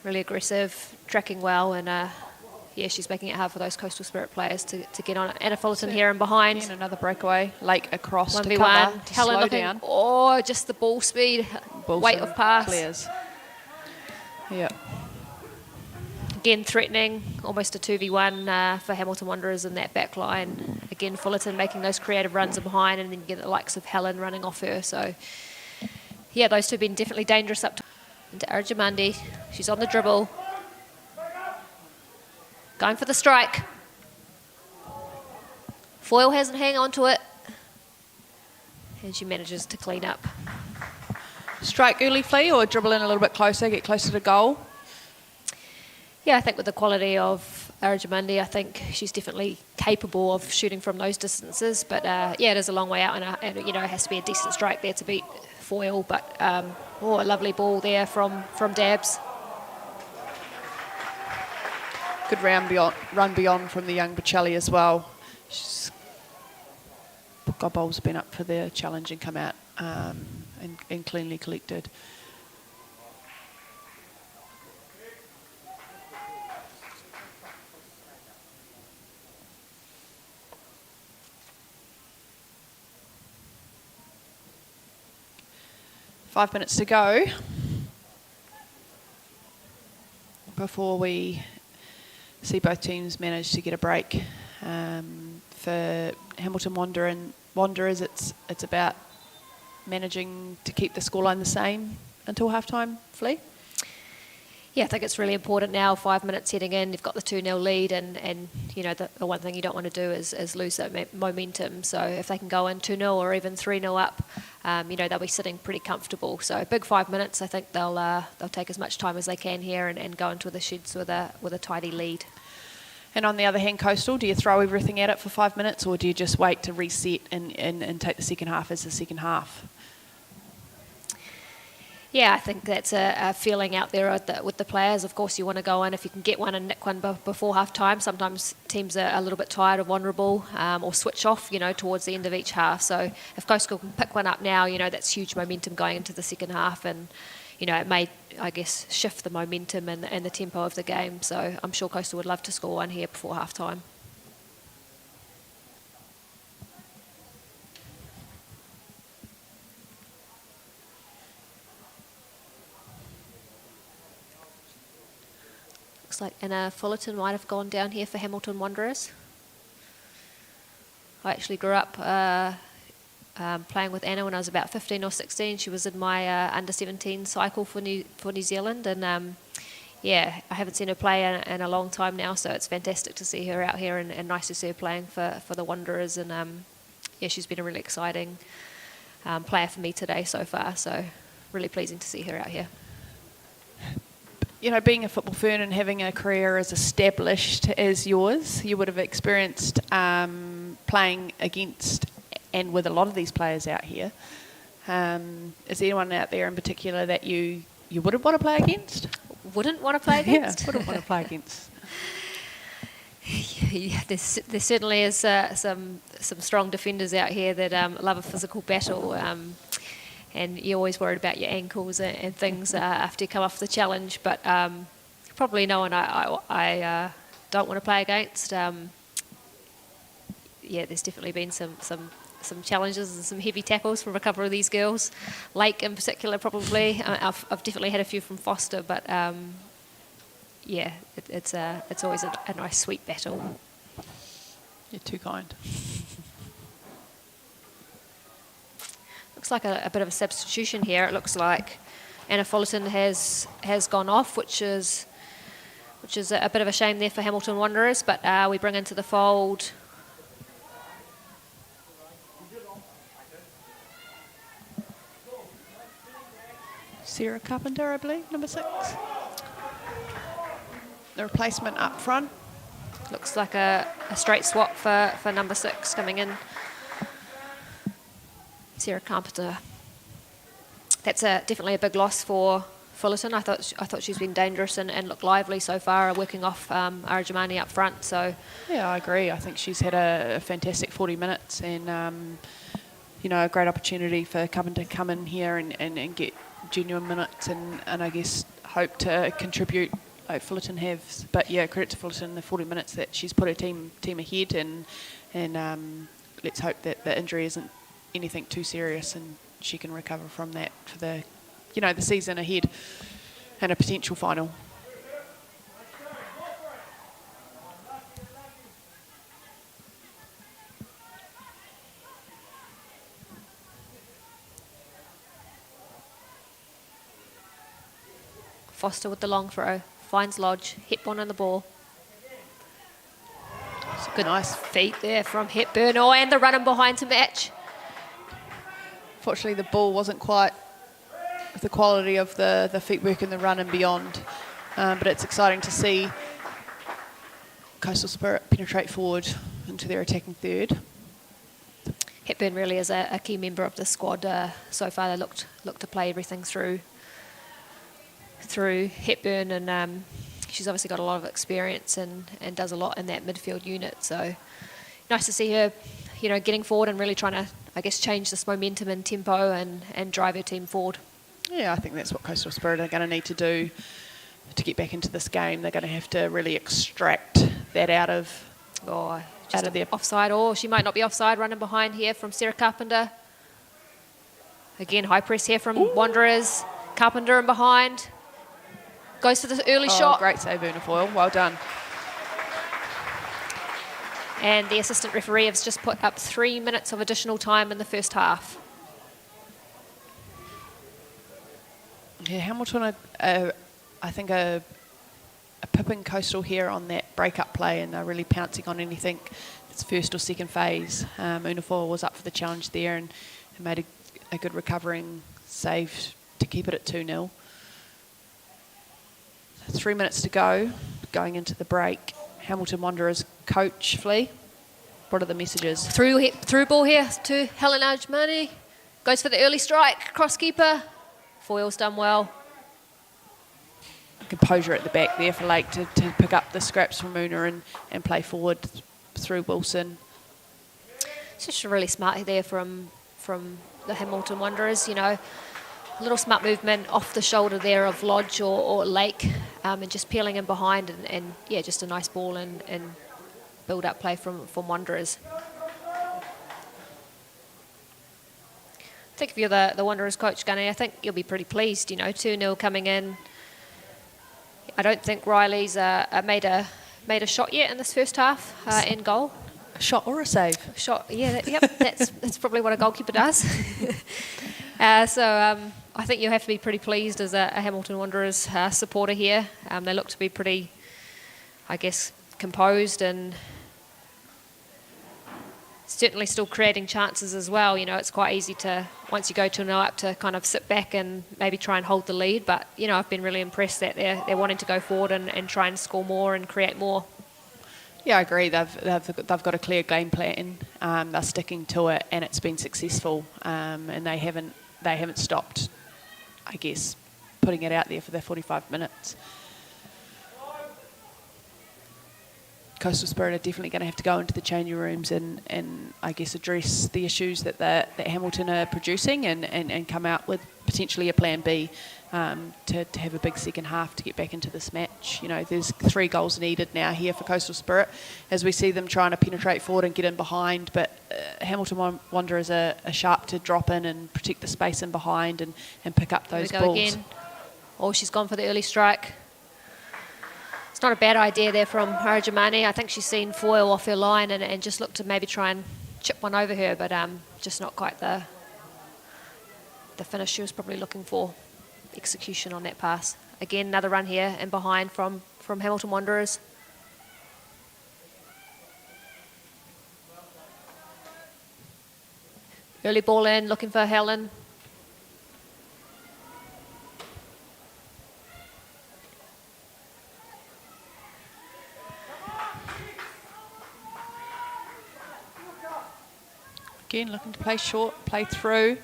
Really aggressive, tracking well, and yeah, she's making it hard for those Coastal Spirit players to get on it. Anna Fullerton here and behind. Again, another breakaway. Lake across 1v1. to cover, to Helen slow looking, down. oh, just the ball speed, weight of pass. Clears. Yeah. Again, threatening, almost a 2v1 for Hamilton Wanderers in that back line. Again, Fullerton making those creative runs in behind, and then you get the likes of Helen running off her. So, yeah, those two have been definitely dangerous up to into Arjamandi. She's on the dribble. Going for the strike. Foyle hasn't hang on to it. And she manages to clean up. Strike early, Flea, or dribble in a little bit closer, get closer to goal? Yeah, I think with the quality of Arjamandi, I think she's definitely capable of shooting from those distances. But yeah, it is a long way out, and you know, it has to be a decent strike there to beat Foyle. But oh, a lovely ball there from Dabs. Good run beyond from the young Bocelli as well. Gobbol's been up for the challenge and come out and cleanly collected. Five minutes to go before we see both teams manage to get a break. For Hamilton Wanderers, it's about managing to keep the scoreline the same until halftime. Flea? Yeah, I think it's really important now, 5 minutes heading in, you've got the 2-0 lead, and you know, the one thing you don't want to do is lose that momentum. So if they can go in 2-0 or even 3-0 up, you know, they'll be sitting pretty comfortable. So big 5 minutes, I think they'll take as much time as they can here and go into the sheds with a tidy lead. And on the other hand, Coastal, do you throw everything at it for 5 minutes, or do you just wait to reset and take the second half as the second half? Yeah, I think that's a feeling out there with the players. Of course, you want to go in if you can get one and nick one before half time. Sometimes teams are a little bit tired or vulnerable, or switch off, you know, towards the end of each half. So if Coastal can pick one up now, you know, that's huge momentum going into the second half, and you know, it may, I guess, shift the momentum and the tempo of the game. So I'm sure Coastal would love to score one here before half time. Looks like Anna Fullerton might have gone down here for Hamilton Wanderers. I actually grew up playing with Anna when I was about 15 or 16. She was in my under-17 cycle for New Zealand, and yeah, I haven't seen her play in a long time now, so it's fantastic to see her out here, and nice to see her playing for the Wanderers, and yeah, she's been a really exciting player for me today so far, so really pleasing to see her out here. You know, being a football fan and having a career as established as yours, you would have experienced playing against and with a lot of these players out here. Is there anyone out there in particular that you wouldn't want to play against? Wouldn't want to play against? Yeah, wouldn't want to play against. Yeah, there certainly is some strong defenders out here that love a physical battle, and you're always worried about your ankles and things after you come off the challenge. But probably no one I don't want to play against. Yeah, there's definitely been some challenges and some heavy tackles from a couple of these girls. Lake in particular, probably. I've definitely had a few from Foster, but yeah, it's always a nice sweet battle. You're too kind. Looks like a bit of a substitution here. It looks like Anna Fullerton has gone off, which is a bit of a shame there for Hamilton Wanderers. But we bring into the fold Sarah Carpenter, I believe, number 6. The replacement up front. Looks like a straight swap for number 6 coming in. Sarah Carpenter. That's definitely a big loss for Fullerton. I thought she's been dangerous and looked lively so far, working off Arjamani up front. So yeah, I agree. I think she's had a fantastic 40 minutes, and you know, a great opportunity for Carpenter to come in here and genuine minutes and I guess hope to contribute like Fullerton has. But yeah, credit to Fullerton, the 40 minutes that she's put her team ahead, and let's hope that the injury isn't anything too serious and she can recover from that for the season ahead and a potential final. Foster with the long throw, finds Lodge, Hepburn on the ball. It's a Good nice. feet there from Hepburn, and the run-in behind to match. Fortunately, the ball wasn't quite the quality of the feet work and the run and beyond, but it's exciting to see Coastal Spirit penetrate forward into their attacking third. Hepburn really is a key member of the squad so far. They looked to play everything through Hepburn, and she's obviously got a lot of experience and does a lot in that midfield unit. So nice to see her, getting forward and really trying to, I guess, change this momentum and tempo and drive her team forward. Yeah, I think that's what Coastal Spirit are going to need to do to get back into this game. They're going to have to really extract that out of their Offside, or she might not be offside. Running behind here from Sarah Carpenter. Again, high press here from Wanderers. Carpenter in behind. Goes for the early shot. Great save, Unifoil. Well done. And the assistant referee has just put up 3 minutes of additional time in the first half. Yeah, Hamilton, I think a pipping Coastal here on that break-up play, and they're really pouncing on anything that's first or second phase. Unifoil was up for the challenge there and made a good recovering save to keep it at 2-0. 3 minutes to go, going into the break. Hamilton Wanderers coach Flea. What are the messages? Through ball here to Helen Ajmani. Goes for the early strike. Cross keeper. Foyle's done well. Composure at the back there for Lake to pick up the scraps from Una and play forward through Wilson. It's just really smart there from the Hamilton Wanderers, A little smart movement off the shoulder there of Lodge or Lake, and just peeling in behind and just a nice ball and build-up play from Wanderers. I think if you're the Wanderers coach, Gunny, I think you'll be pretty pleased, 2-0 coming in. I don't think Riley's made a shot yet in this first half in goal. A shot or a save? Shot, yeah, that's probably what a goalkeeper does. So I think you'll have to be pretty pleased as a Hamilton Wanderers supporter here. They look to be pretty, I guess, composed and certainly still creating chances as well. It's quite easy to, once you go 2-0 up, to kind of sit back and maybe try and hold the lead. But, I've been really impressed that they're wanting to go forward and try and score more and create more. Yeah, I agree. They've got a clear game plan. They're sticking to it, and it's been successful. And they haven't stopped, I guess, putting it out there for their 45 minutes. Coastal Spirit are definitely going to have to go into the changing rooms and I guess address the issues that Hamilton are producing and come out with potentially a plan B to have a big second half to get back into this match. There's 3 goals needed now here for Coastal Spirit as we see them trying to penetrate forward and get in behind, but Hamilton Wanderers are sharp to drop in and protect the space in behind and pick up those balls. Again. Oh, she's gone for the early strike. It's not a bad idea there from Harajamani. I think she's seen Foyle off her line and just looked to maybe try and chip one over her, but just not quite the finish she was probably looking for. Execution on that pass. Again, another run here and behind from Hamilton Wanderers. Early ball in, looking for Helen. Again, looking to play short, play through.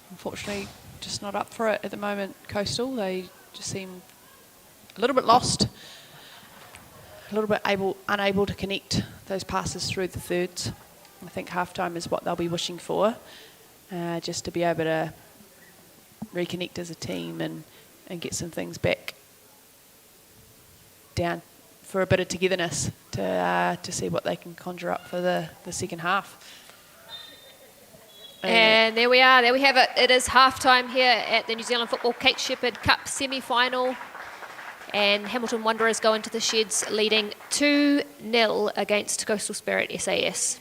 Unfortunately, just not up for it at the moment, Coastal. They just seem a little bit lost, a little bit unable to connect those passes through the thirds. I think halftime is what they'll be wishing for, just to be able to reconnect as a team and get some things back down for a bit of togetherness to see what they can conjure up for the second half. And there we are. There we have it. It is half-time here at the New Zealand Football Kate Sheppard Cup semi-final. And Hamilton Wanderers go into the sheds leading 2-0 against Coastal Spirit SAS.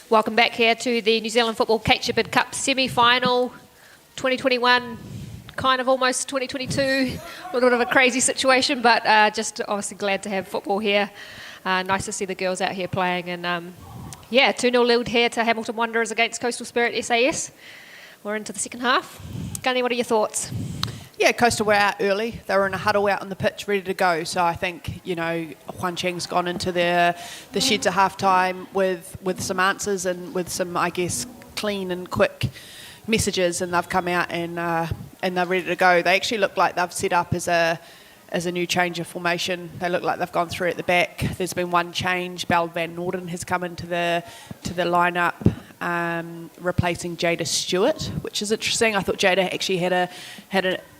Welcome back here to the New Zealand Football Kate Sheppard Cup semi-final 2021, kind of almost 2022. A little bit of a crazy situation, but just obviously glad to have football here. Nice to see the girls out here playing. And 2-0 lead here to Hamilton Wanderers against Coastal Spirit SAS. We're into the second half. Gunny, what are your thoughts? Yeah, Coastal were out early. They were in a huddle out on the pitch, ready to go. So I think, Huan Cheng's gone into the sheds at half-time with some answers and with some, I guess, clean and quick messages, and they've come out and they're ready to go. They actually look like they've set up as a new change of formation. They look like they've gone through at the back. There's been one change. Belle Van Norden has come into the lineup, replacing Jada Stewart, which is interesting. I thought Jada actually had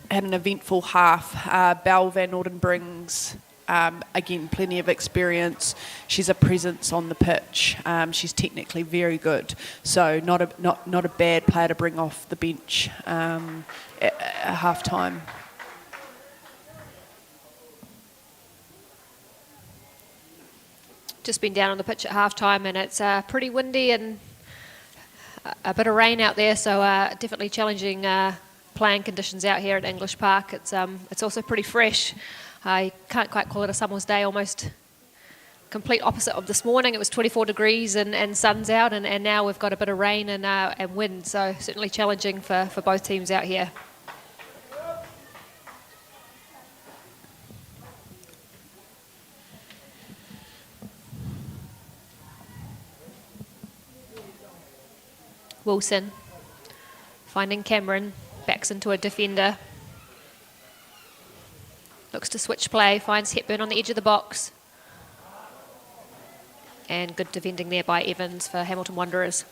an eventful half. Belle Van Norden brings, again, plenty of experience. She's a presence on the pitch. She's technically very good, so not a bad player to bring off the bench at half time. Just been down on the pitch at half time, and it's pretty windy and a bit of rain out there, so definitely challenging playing conditions out here at English Park. It's also pretty fresh. I can't quite call it a summer's day, almost complete opposite of this morning. It was 24 degrees and sun's out, and now we've got a bit of rain and wind, so certainly challenging for both teams out here. Wilson finding Cameron, backs into a defender. Looks to switch play, finds Hepburn on the edge of the box. And good defending there by Evans for Hamilton Wanderers.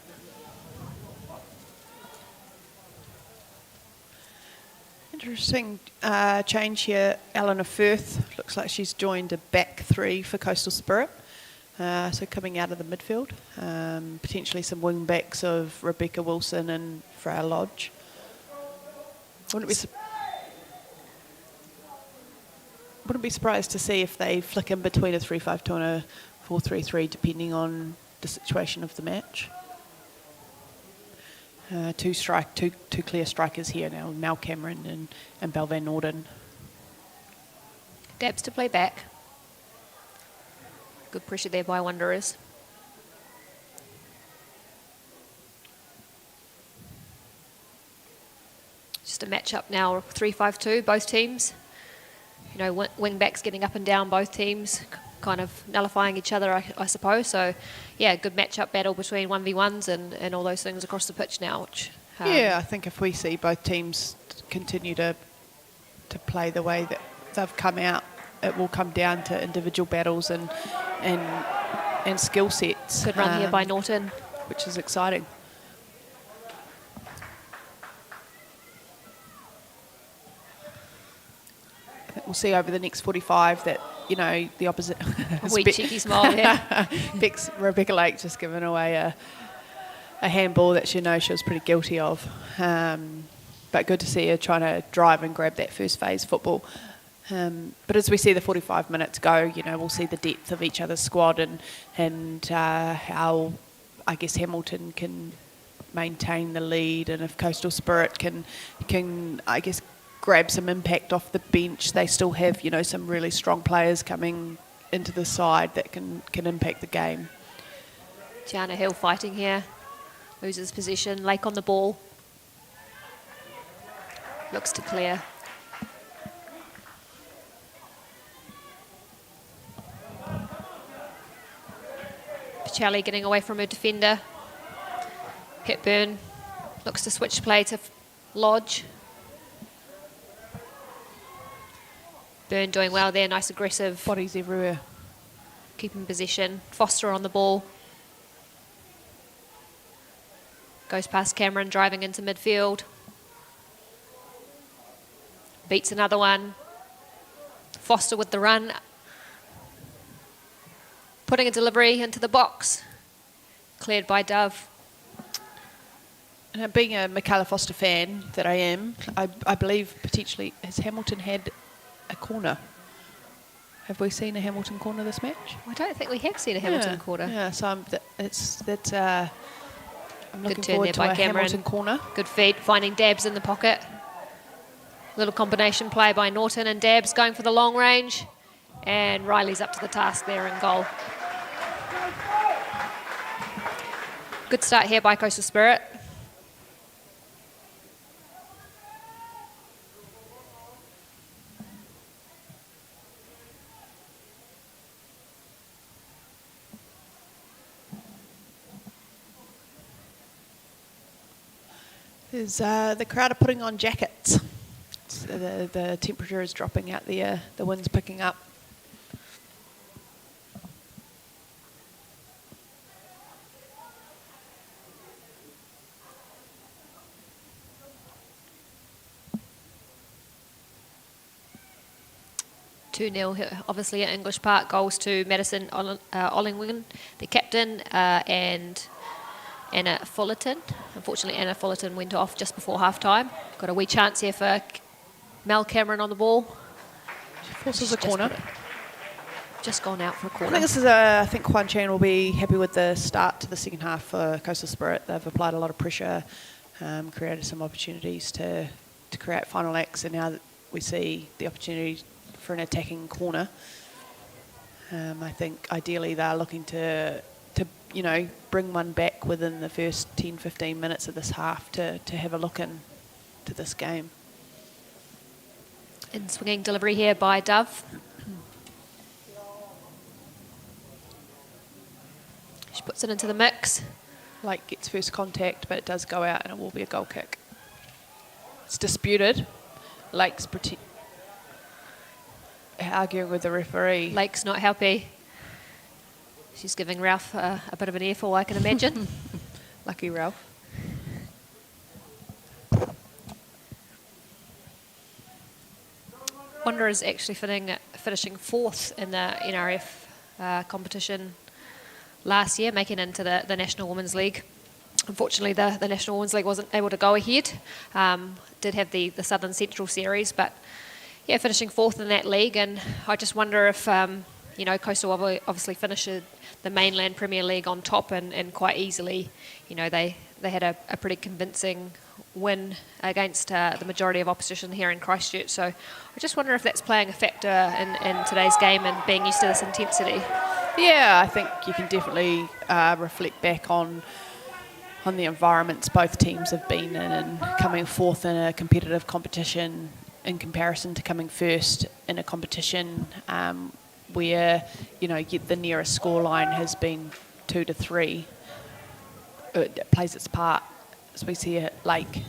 Interesting change here. Eleanor Firth looks like she's joined a back three for Coastal Spirit. So coming out of the midfield, potentially some wing backs of Rebecca Wilson and Freya Lodge. Wouldn't be surprised to see if they flick in between a 3-5-2 and a 4-3-3, depending on the situation of the match. Two clear strikers here now, Mel Cameron and Belle Van Norden. Dabs to play back. Good pressure there by Wanderers. Just a match up now, 3-5-2, both teams. Wing backs getting up and down both teams, kind of nullifying each other, I suppose. So, good match-up battle between 1v1s and all those things across the pitch now. Which, I think if we see both teams continue to play the way that they've come out, it will come down to individual battles and skill sets. Good run here by Norton. Which is exciting. I think we'll see over the next 45 that, the opposite... A wee cheeky smile there. Rebecca Lake just given away a handball that she knows she was pretty guilty of. But good to see her trying to drive and grab that first phase football. But as we see the 45 minutes go, we'll see the depth of each other's squad and how, I guess, Hamilton can maintain the lead, and if Coastal Spirit can I guess, grab some impact off the bench. They still have, some really strong players coming into the side that can impact the game. Gianna Hill fighting here, loses possession. Lake on the ball, looks to clear. Charlie getting away from her defender. Hepburn looks to switch play to Lodge. Byrne doing well there, nice aggressive. Bodies everywhere. Keeping possession. Foster on the ball. Goes past Cameron, driving into midfield. Beats another one. Foster with the run. Putting a delivery into the box. Cleared by Dove. And being a Michaela Foster fan that I am, I believe potentially has Hamilton had a corner. Have we seen a Hamilton corner this match? I don't think we have seen a Hamilton quarter. Yeah, so I'm looking turn forward there to by a Cameron. Hamilton corner. Good feed, finding Dabbs in the pocket. Little combination play by Norton and Dabbs going for the long range. And Riley's up to the task there in goal. Good start here by Coastal Spirit. The crowd are putting on jackets. The temperature is dropping out there. The wind's picking up. Two 0 obviously at English Park. Goals to Madison Ollingwin, the captain, and Anna Fullerton. Unfortunately, Anna Fullerton went off just before half-time. Got a wee chance here for Mel Cameron on the ball. Forces a corner. Just gone out for a I corner. think this is I think Juan Chan will be happy with the start to the second half for Coastal Spirit. They've applied a lot of pressure, created some opportunities to create final acts, and now that we see the opportunity for an attacking corner, I think ideally they're looking to bring one back within the first 10-15 minutes of this half to have a look into this game. In swinging delivery here by Dove. She puts it into the mix. Lake gets first contact, but it does go out and it will be a goal kick. It's disputed. Lake's arguing with the referee. Lake's not happy. She's giving Ralph a bit of an earful, I can imagine. Lucky Ralph. Wanderers actually finishing fourth in the NRF competition last year, making it into the National Women's League. Unfortunately, the National Women's League wasn't able to go ahead. Did have the Southern Central Series, but yeah, finishing fourth in that league. And I just wonder if, Coastal obviously finished the mainland Premier League on top and quite easily. They had a pretty convincing win against the majority of opposition here in Christchurch. So I just wonder if that's playing a factor in today's game and being used to this intensity. Yeah, I think you can definitely reflect back on the environments both teams have been in, and coming fourth in a competitive competition in comparison to coming first in a competition where the nearest scoreline has been 2-3. It plays its part, as we see it. Lake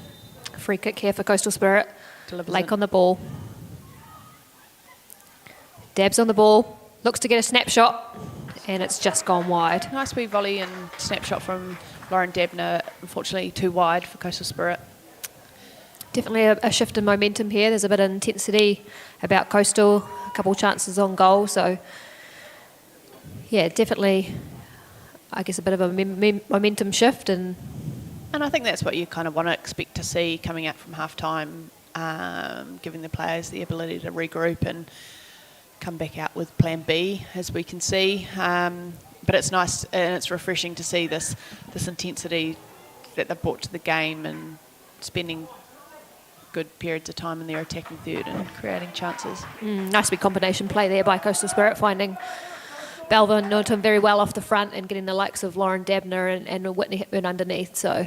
Free kick here for Coastal Spirit. delivers Lake it. on the ball. Dabs on the ball. Looks to get a snapshot, and it's just gone wide. Nice wee volley and snapshot from Lauren Dabner. Unfortunately, too wide for Coastal Spirit. Definitely a shift in momentum here. There's a bit of intensity about Coastal. A couple of chances on goal. So, yeah, definitely, I guess, a bit of a momentum shift. And I think that's what you kind of want to expect to see coming out from half-time, giving the players the ability to regroup and come back out with plan B, as we can see. But it's nice and it's refreshing to see this intensity that they've brought to the game and spending good periods of time in their attacking third and creating chances. nice big combination play there by Coastal Spirit, finding Belva and Norton very well off the front and getting the likes of Lauren Dabner and Whitney Hepburn underneath. So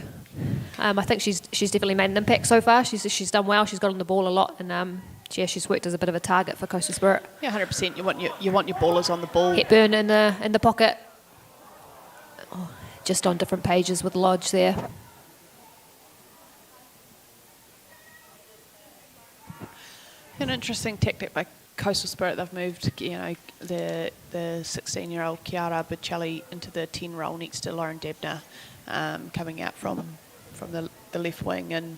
I think she's definitely made an impact so far. She's done well. She's got on the ball a lot, and she's worked as a bit of a target for Coastal Spirit. Yeah, 100%. You want your ballers on the ball. Hepburn in the pocket. Oh, just on different pages with Lodge there. An interesting tactic by Coastal Spirit. They've moved, the 16-year-old Chiara Bocelli into the 10 role next to Lauren Dabner, coming out from the left wing, and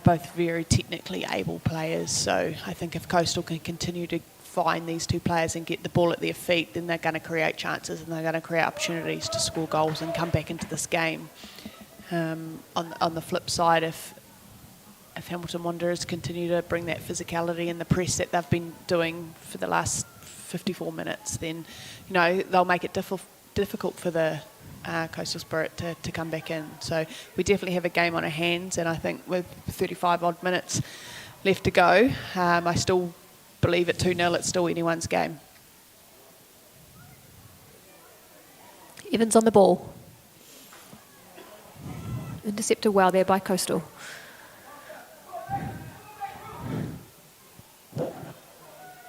both very technically able players. So I think if Coastal can continue to find these two players and get the ball at their feet, then they're going to create chances and they're going to create opportunities to score goals and come back into this game. On the flip side, if Hamilton Wanderers continue to bring that physicality and the press that they've been doing for the last 54 minutes, then, they'll make it difficult for the Coastal Spirit to come back in. So we definitely have a game on our hands, and I think with 35 odd minutes left to go, I still believe at 2-0 it's still anyone's game. Evans on the ball. Intercepted well there by Coastal.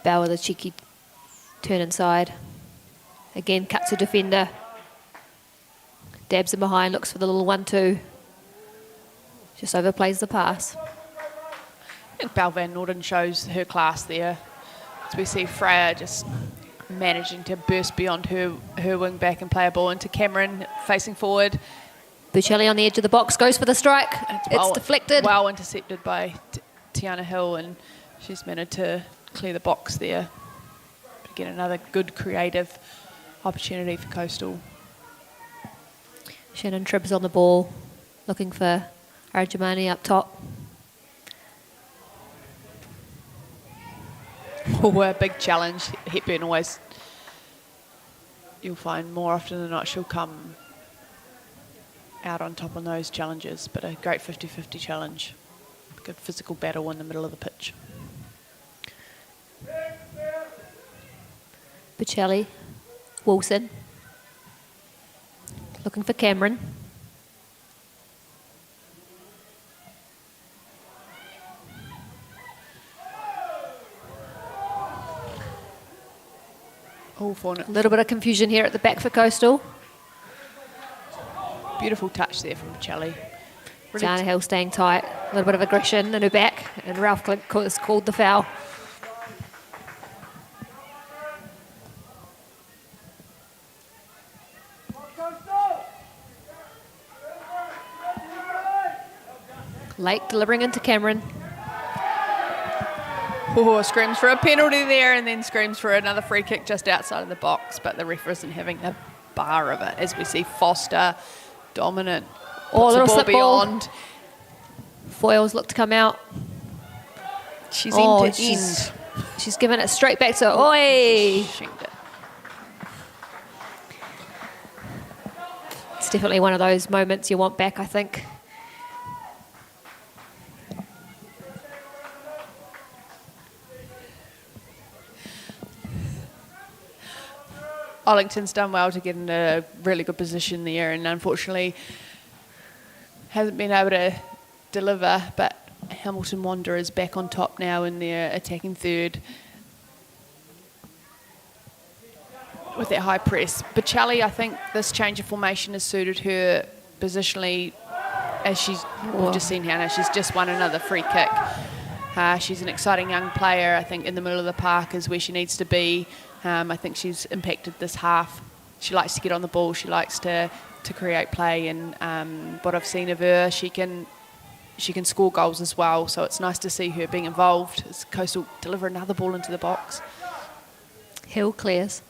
Bow with a cheeky turn inside. Again, cuts a defender. Dabs him behind, looks for the little 1-2. Just overplays the pass. I think Belle Van Norden shows her class there. As we see Freya just managing to burst beyond her wing back and play a ball into Cameron, facing forward. Buccelli on the edge of the box, goes for the strike. It's deflected. Well intercepted by Tiana Hill, and she's managed to clear the box there. Again, another good creative opportunity for Coastal. Shannon Tribb's on the ball, looking for Arjumani up top. Oh, a big challenge. Hepburn always, you'll find more often than not, she'll come out on top on those challenges, but a great 50-50 challenge. Good physical battle in the middle of the pitch. Buccelli, Wilson, looking for Cameron. Oh, for A little bit of confusion here at the back for Coastal. beautiful touch there from Buccelli. Really Tiana Hill staying tight. A little bit of aggression in her back, and Ralph Clint has called the foul. Lake delivering into Cameron. Oh, screams for a penalty there, and then screams for another free kick just outside of the box, but the ref isn't having a bar of it, as we see Foster dominant. Oh, a little slip ball. Beyond. Foyles look to come out. She's end to she's, end. She's given it straight back to Oi. Shanked it. It's definitely one of those moments you want back, I think. Ollington's done well to get in a really good position there, and unfortunately hasn't been able to deliver, but Hamilton Wanderers back on top now in their attacking third with that high press. Buccelli, I think this change of formation has suited her positionally, as we've just seen Hannah, she's just won another free kick. She's an exciting young player. I think in the middle of the park is where she needs to be. I think she's impacted this half. She likes to get on the ball. She likes to create play, and what I've seen of her, she can score goals as well. So it's nice to see her being involved. As Coastal deliver another ball into the box. Hill clears.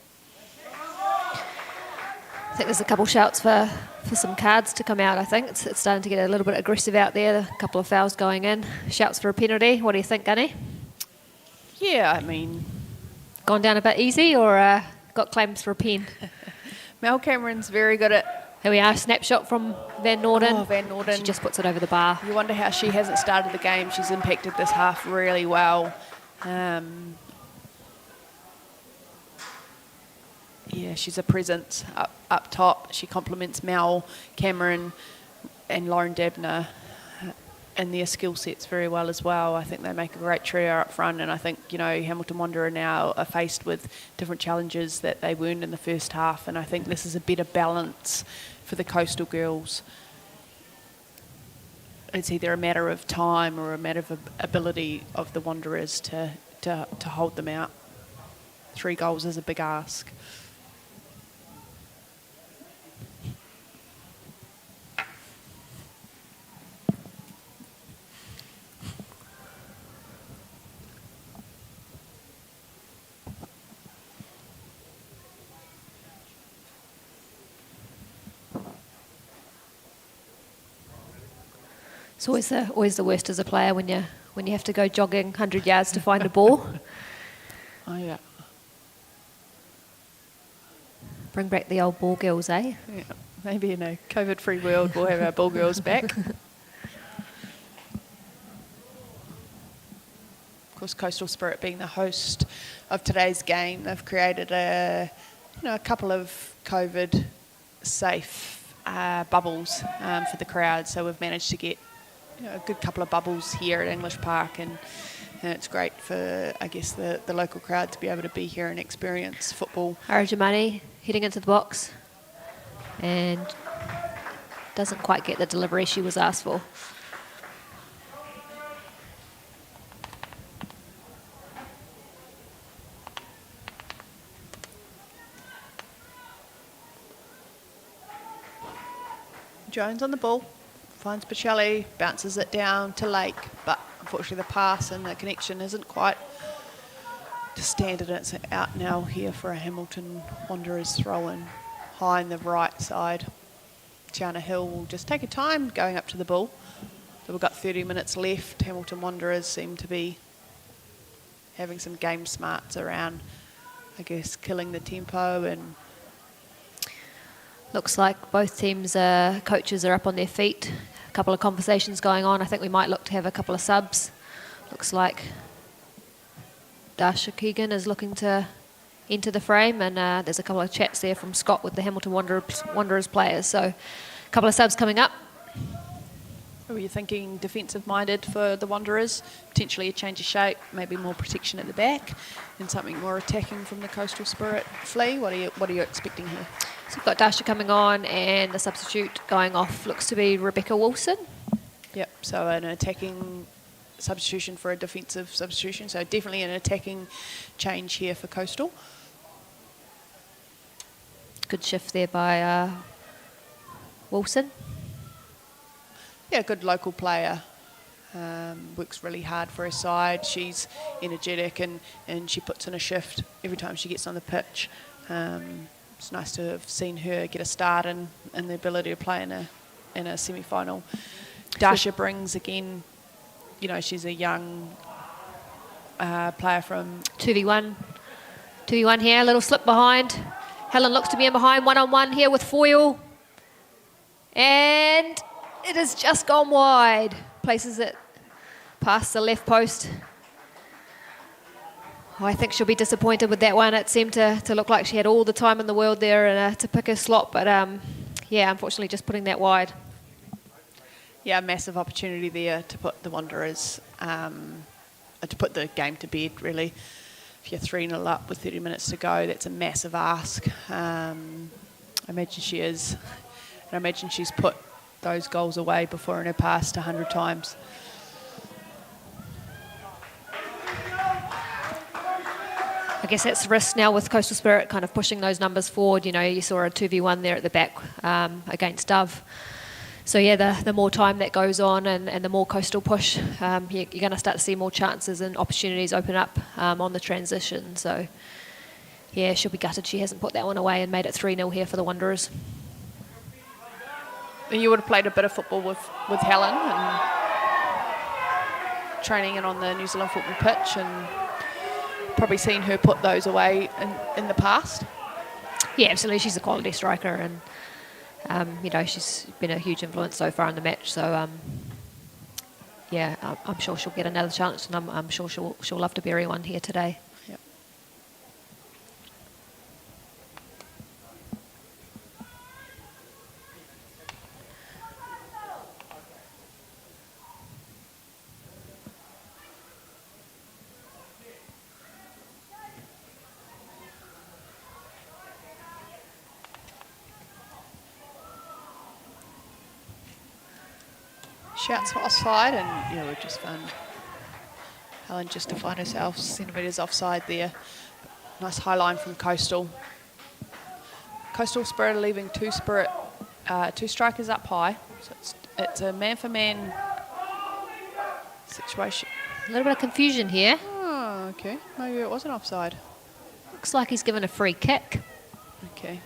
I think there's a couple shouts for some cards to come out. I think it's starting to get a little bit aggressive out there. A couple of fouls going in. Shouts for a penalty. What do you think, Gunny? Yeah, I mean, Gone down a bit easy, or got claims for a pen? Mel Cameron's very good at... Here we are, snapshot from Van Norden. Oh, Van Norden. She just puts it over the bar. You wonder how she hasn't started the game. She's impacted this half really well. Yeah, she's a presence up top. She complements Mel, Cameron and Lauren Dabner and their skill sets very well as well. I think they make a great trio up front, and I think, Hamilton Wanderer now are faced with different challenges that they weren't in the first half, and I think this is a better balance for the Coastal girls. It's either a matter of time or a matter of ability of the Wanderers to hold them out. 3 goals is a big ask. It's always the worst as a player when you have to go jogging 100 yards to find a ball. Oh, yeah. Bring back the old ball girls, eh? Yeah, maybe in a COVID-free world we'll have our ball girls back. Of course, Coastal Spirit being the host of today's game, they've created a couple of COVID-safe bubbles for the crowd. So we've managed to get a good couple of bubbles here at English Park, and it's great for, I guess, the local crowd to be able to be here and experience football. Arajamani heading into the box and doesn't quite get the delivery she was asked for. Jones on the ball, finds Pacelli, bounces it down to Lake, but unfortunately the pass and the connection isn't quite to standard. It's out now here for a Hamilton Wanderers throw-in high in the right side. Tiana Hill will just take her time going up to the ball. So we've got 30 minutes left. Hamilton Wanderers seem to be having some game smarts around, I guess, killing the tempo. And looks like both teams' coaches are up on their feet. A couple of conversations going on. I think we might look to have a couple of subs. Looks like Dasha Keegan is looking to enter the frame, and there's a couple of chats there from Scott with the Hamilton Wanderers players. So a couple of subs coming up. Were you thinking defensive-minded for the Wanderers? Potentially a change of shape, maybe more protection at the back, and something more attacking from the Coastal Spirit. Flea, what are you expecting here? So we've got Dasha coming on, and the substitute going off looks to be Rebecca Wilson. Yep, so an attacking substitution for a defensive substitution, so definitely an attacking change here for Coastal. Good shift there by Wilson. Yeah, good local player. Works really hard for her side. She's energetic and she puts in a shift every time she gets on the pitch. It's nice to have seen her get a start and the ability to play in a semi-final. Dasha brings, again, she's a young player from... 2v1 here, a little slip behind. Helen looks to be in behind, one-on-one here with Foyle. And it has just gone wide. Places it past the left post. I think she'll be disappointed with that one. It seemed to look like she had all the time in the world there and, to pick her slot, but yeah, unfortunately just putting that wide. Yeah, massive opportunity there to put the Wanderers, to put the game to bed, really. If you're 3-0 up with 30 minutes to go, that's a massive ask. I imagine she is. And I imagine she's put those goals away before in her past 100 times. I guess that's the risk now with Coastal Spirit kind of pushing those numbers forward. You saw a 2v1 there at the back against Dove. So yeah, the more time that goes on and the more Coastal push, you're going to start to see more chances and opportunities open up on the transition. So yeah, she'll be gutted she hasn't put that one away and made it 3-0 here for the Wanderers. You would have played a bit of football with Helen and training in on the New Zealand football pitch, and probably seen her put those away in the past. Yeah, absolutely. She's a quality striker, and she's been a huge influence so far in the match. So yeah, I'm sure she'll get another chance, and I'm sure she'll love to bury one here today. Yep. Shouts for offside, and we've just found Helen just to find herself centimetres offside there. Nice high line from Coastal. Coastal Spirit are leaving two strikers up high, so it's a man-for-man situation. A little bit of confusion here. Oh, okay. Maybe it wasn't offside. Looks like he's given a free kick. Okay.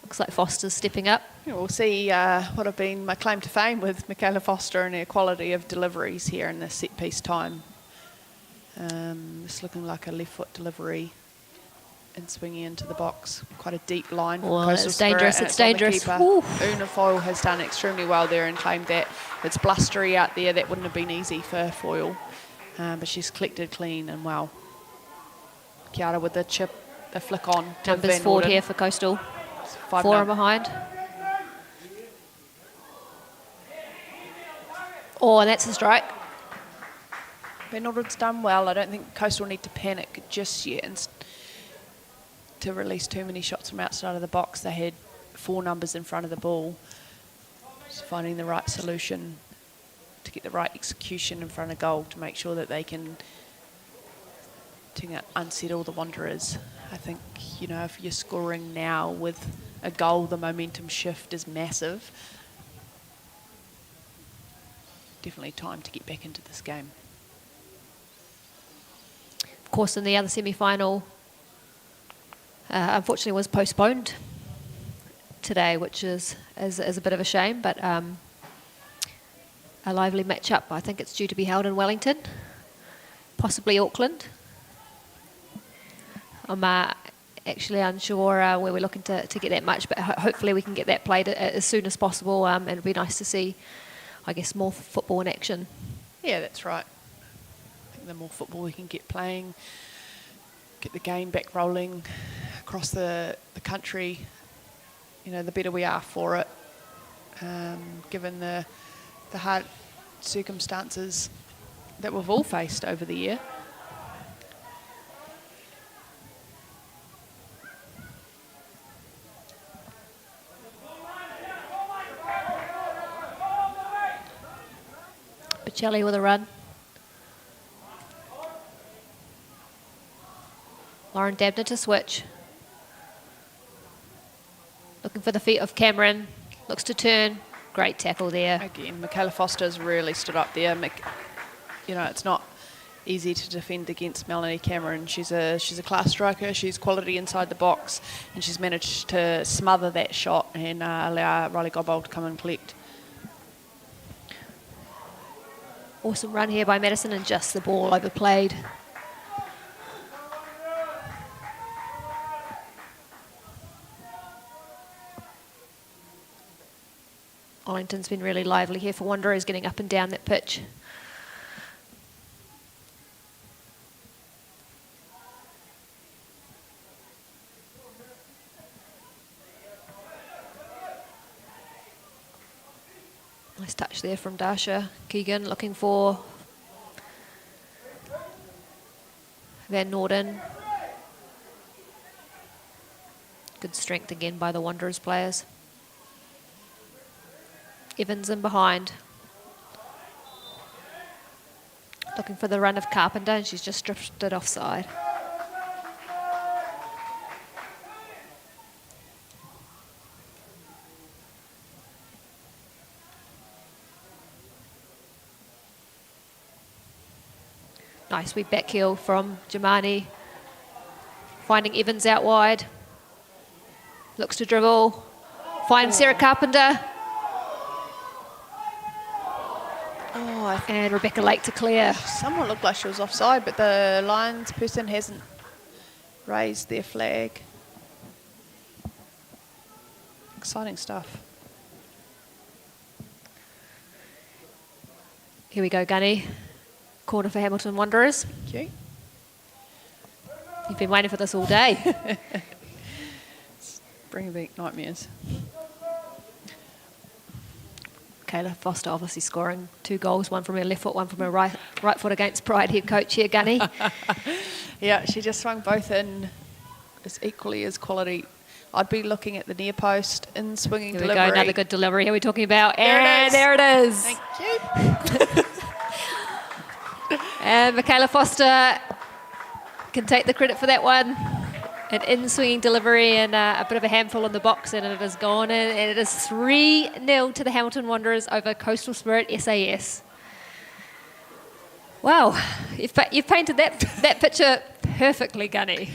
Looks like Foster's stepping up. Yeah, we'll see what have been my claim to fame with Michaela Foster and her quality of deliveries here in the set-piece time. It's looking like a left foot delivery and swinging into the box. Quite a deep line. Well, Coastal it's Spirit, dangerous, and it's on the dangerous. keeper. Oof. Una Foyle has done extremely well there and claimed that. It's blustery out there. That wouldn't have been easy for Foyle. But she's collected clean and well. Kiara with the chip, the flick on. to Numbers Van forward Norden. here for Coastal. 5 4 are num- behind. Oh, and that's a strike. Van Norden's done well. I don't think Coastal need to panic just yet and to release too many shots from outside of the box. They had 4 numbers in front of the ball. Just finding the right solution to get the right execution in front of goal to make sure that they can unsettle the Wanderers. I think, you know, if you're scoring now with a goal, the momentum shift is massive. Definitely time to get back into this game. Of course, in the other semi-final, unfortunately was postponed today, which is a bit of a shame, but a lively match-up. I think it's due to be held in Wellington, possibly Auckland. I'm actually unsure where we're looking to get that much, but hopefully we can get that played as soon as possible, and it'd be nice to see, I guess, more football in action. Yeah, that's right. I think the more football we can get playing, get the game back rolling across the country, you know, the better we are for it, given the hard circumstances that we've all faced over the year. Bocelli with a run. Lauren Dabner to switch. Looking for the feet of Cameron. Looks to turn. Great tackle there. Again, Michaela Foster's really stood up there. You know, it's not easy to defend against Melanie Cameron. She's a class striker. She's quality inside the box, and she's managed to smother that shot and allow Riley Godbold to come and collect. Awesome run here by Madison, and just the ball overplayed. Ollington's been really lively here for Wanderers, getting up and down that pitch. Nice touch there from Dasha. Keegan looking for Van Norden. Good strength again by the Wanderers players. Evans in behind. Looking for the run of Carpenter, and she's just drifted offside. Nice wee back heel from Jamani. Finding Evans out wide. Looks to dribble. Finds Sarah Carpenter. And Rebecca Lake to clear. Somewhat looked like she was offside, but the Lions person hasn't raised their flag. Exciting stuff. Here we go, Gunny. Corner for Hamilton Wanderers. Thank you. You've been waiting for this all day. It's bringing back nightmares. Kayla Foster obviously scoring 2 goals, one from her left foot, one from her right foot against Pride head coach here, Gunny. Yeah, she just swung both in as equally as quality. I'd be looking at the near post in swinging Here delivery. we go, another good delivery. Here we're talking about, There it and is. there it is. Thank you. And Michaela Foster can take the credit for that one. An in-swinging delivery and a bit of a handful in the box, and it has gone in, and it is 3-0 to the Hamilton Wanderers over Coastal Spirit SAS. Wow, you've painted that picture perfectly, Gunny.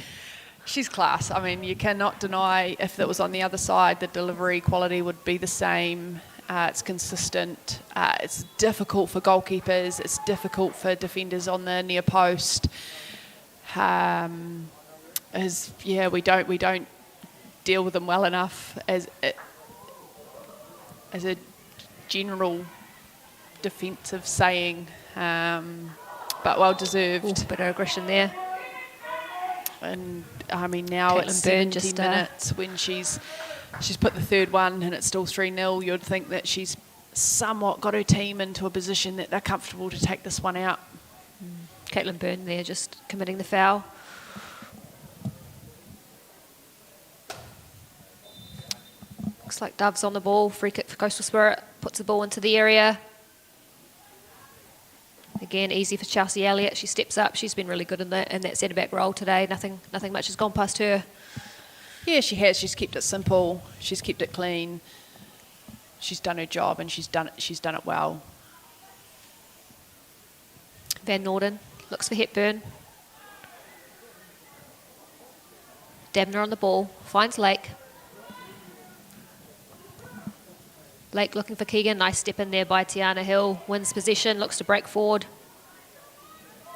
She's class. I mean, you cannot deny if that was on the other side, the delivery quality would be the same. It's consistent. It's difficult for goalkeepers. It's difficult for defenders on the near post. We don't deal with them well enough as a general defensive saying, but well deserved. Bit of aggression there. And I mean, now Caitlin it's Byrne 70 minutes when she's put the third one and it's still 3-0. You'd think that she's somewhat got her team into a position that they're comfortable to take this one out. Caitlin Byrne there just committing the foul. Looks like Dove's on the ball. Free kick for Coastal Spirit. Puts the ball into the area. Again, easy for Chelsea Elliott. She steps up. She's been really good in that centre-back role today. Nothing much has gone past her. Yeah, she has. She's kept it simple. She's kept it clean. She's done her job and she's done it well. Van Norden looks for Hepburn. Dabner on the ball. Finds Lake. Lake looking for Keegan. Nice step in there by Tiana Hill. Wins possession. Looks to break forward.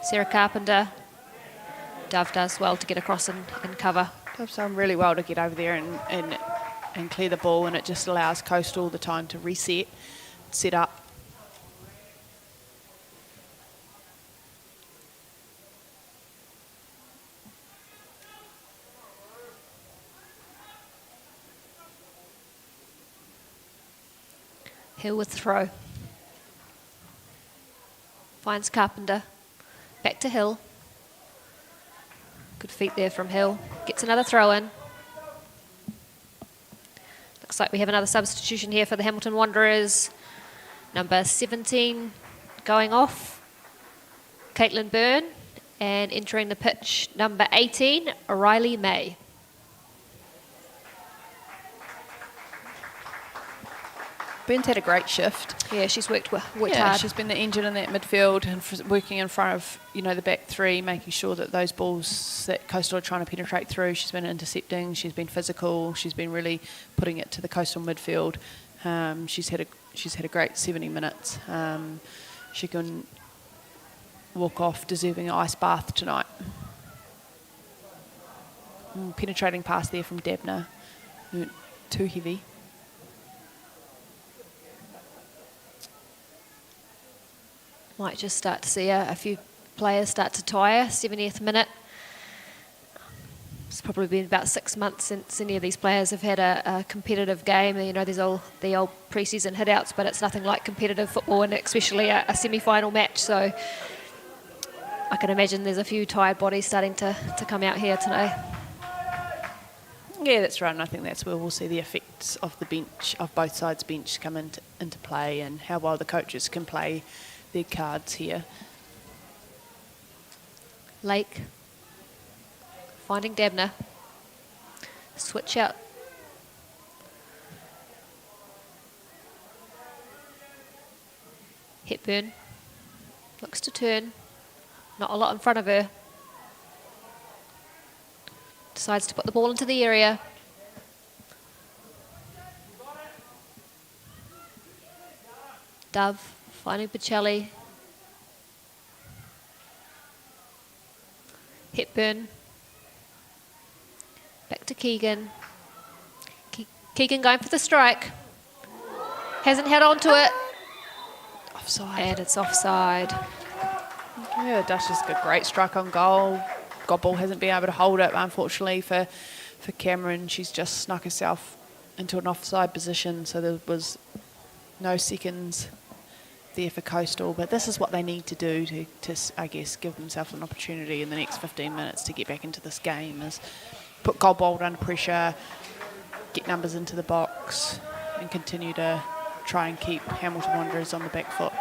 Sarah Carpenter. Dove does well to get across and cover. Dove's done really well to get over there and clear the ball, and it just allows Coastal the time to reset, set up. Hill with throw. Finds Carpenter. Back to Hill. Good feet there from Hill. Gets another throw in. Looks like we have another substitution here for the Hamilton Wanderers. Number 17 going off. Caitlin Byrne. And entering the pitch, number 18, Riley May. Byrne's had a great shift. Yeah, she's worked Yeah, hard. she's been the engine in that midfield and working in front of the back three, making sure that those balls that Coastal are trying to penetrate through, she's been intercepting, she's been physical, she's been really putting it to the Coastal midfield. She's had a great 70 minutes. She can walk off deserving an ice bath tonight. Penetrating pass there from Dabner. Too heavy. Might just start to see a few players start to tire. 70th minute. It's probably been about 6 months since any of these players have had a competitive game. There's all the old pre-season hit-outs, but it's nothing like competitive football, and especially a semi-final match. So I can imagine there's a few tired bodies starting to come out here today. Yeah, that's right, and I think that's where we'll see the effects of the bench, of both sides' bench, come into play, and how well the coaches can play their cards here. Lake finding Dabner. Switch out. Hepburn looks to turn. Not a lot in front of her. Decides to put the ball into the area. Dove finding Pacelli. Hepburn. Back to Keegan. Keegan going for the strike. Hasn't held on to it. Offside. And it's offside. Yeah, Dash's got a great strike on goal. Gobble hasn't been able to hold it, unfortunately, for Cameron. She's just snuck herself into an offside position, so there was no seconds there for Coastal. But this is what they need to do to I guess, give themselves an opportunity in the next 15 minutes to get back into this game, is put Goldbold under pressure, get numbers into the box, and continue to try and keep Hamilton Wanderers on the back foot.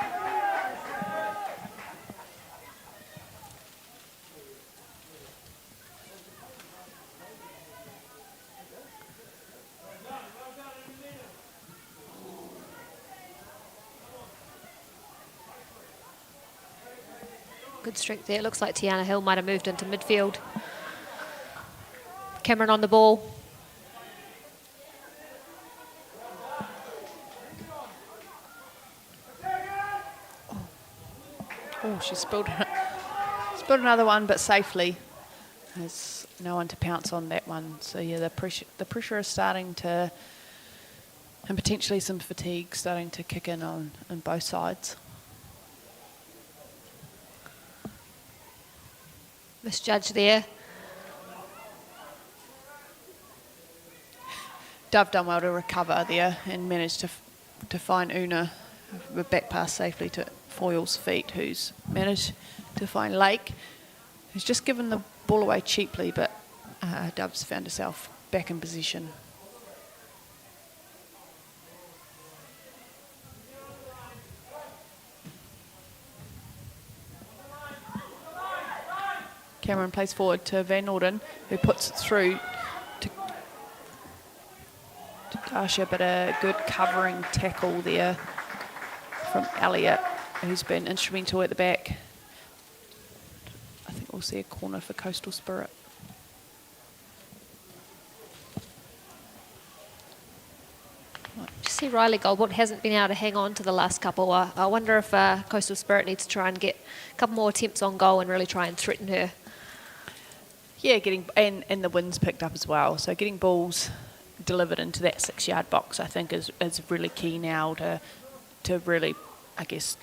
Good strength there. It looks like Tiana Hill might have moved into midfield. Cameron on the ball. Oh, she spilled another one, but safely. There's no one to pounce on that one. So yeah, the pressure is starting to, and potentially some fatigue starting to kick in on both sides. Misjudged there. Dove done well to recover there and managed to find Una, the back pass safely to Foyle's feet, who's managed to find Lake, who's just given the ball away cheaply, but Dove's found herself back in position. Cameron plays forward to Van Norden, who puts it through to Tasha, but a good covering tackle there from Elliot, who's been instrumental at the back. I think we'll see a corner for Coastal Spirit. Just see Riley Goldwood hasn't been able to hang on to the last couple. I wonder if Coastal Spirit needs to try and get a couple more attempts on goal and really try and threaten her. Yeah, and the wind's picked up as well. So getting balls delivered into that 6-yard box, I think, is really key now to really, I guess,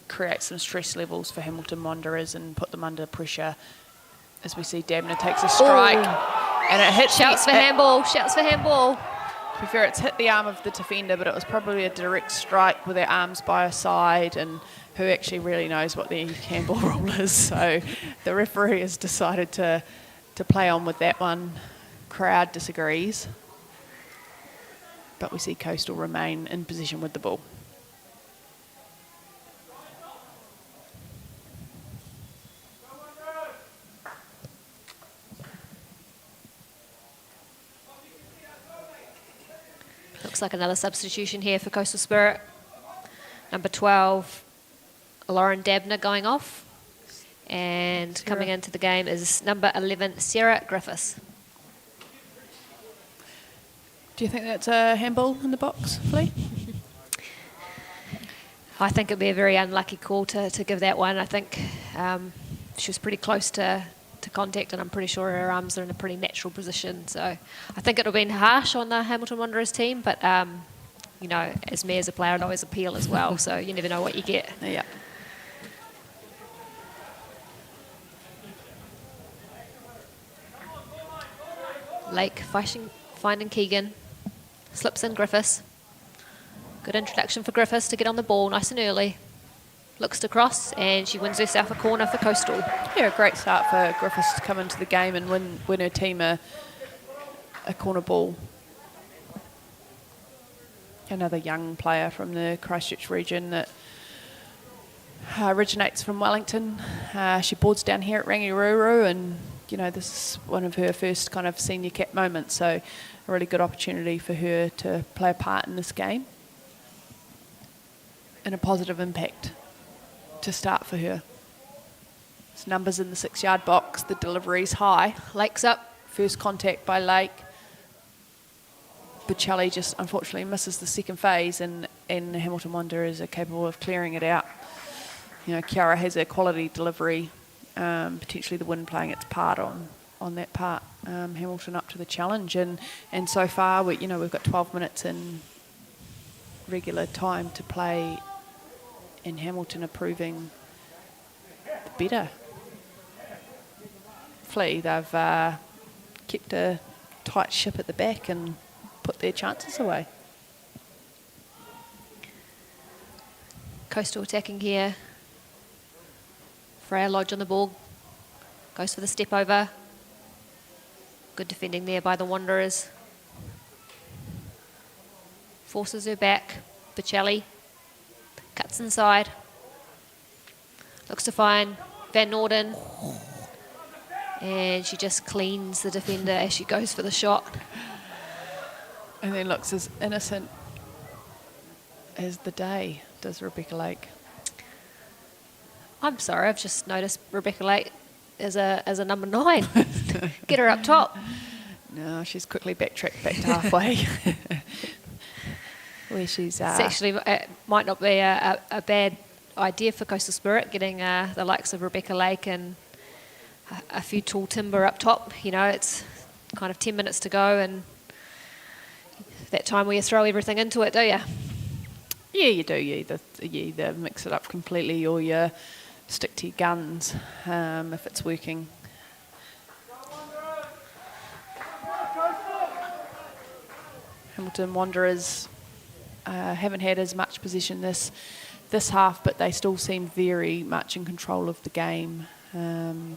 create some stress levels for Hamilton Wanderers and put them under pressure. As we see, Dabner takes a strike. Ooh. And it hits. Shouts for handball. To be fair, it's hit the arm of the defender, but it was probably a direct strike with their arms by her side, and who actually really knows what the handball rule is. So the referee has decided to play on with that one. Crowd disagrees, but we see Coastal remain in position with the ball. Looks like another substitution here for Coastal Spirit. Number 12, Lauren Dabner going off. And coming into the game is number 11, Sarah Griffiths. Do you think that's a handball in the box, Flea? I think it'd be a very unlucky call to give that one. I think she was pretty close to contact, and I'm pretty sure her arms are in a pretty natural position. So I think it would have been harsh on the Hamilton Wanderers team, but you know, as me as a player, I'd always appeal as well. So you never know what you get. Yeah. Lake finding Keegan, slips in Griffiths. Good introduction for Griffiths to get on the ball nice and early. Looks to cross, and she wins herself a corner for Coastal. Yeah, a great start for Griffiths to come into the game and win her team a corner ball. Another young player from the Christchurch region that originates from Wellington. She boards down here at Rangiruru, and you know, this is one of her first kind of senior cap moments, so a really good opportunity for her to play a part in this game and a positive impact to start for her. There's numbers in the 6-yard box, the delivery's high. Lake's up. First contact by Lake. Bocelli just unfortunately misses the second phase, and Hamilton Wanderers are capable of clearing it out. You know, Kiara has a quality delivery, potentially the wind playing its part on that part. Hamilton up to the challenge, and so far we've got 12 minutes in regular time to play, and Hamilton are proving the better. Flea, they've kept a tight ship at the back and put their chances away. Coastal attacking here. Freya Lodge on the ball. Goes for the step over. Good defending there by the Wanderers. Forces her back. Bocelli cuts inside. Looks to find Van Norden. And she just cleans the defender as she goes for the shot. And then looks as innocent as the day, does Rebecca Lake. I'm sorry, I've just noticed Rebecca Lake as a number 9. Get her up top. No, she's quickly backtracked back to halfway. Where she's... It's actually, it might not be a bad idea for Coastal Spirit, getting the likes of Rebecca Lake and a few tall timber up top. It's kind of 10 minutes to go, and that time where you throw everything into it, do you? Yeah, you do. You either mix it up completely or you stick to your guns if it's working. Hamilton Wanderers haven't had as much possession this half, but they still seem very much in control of the game.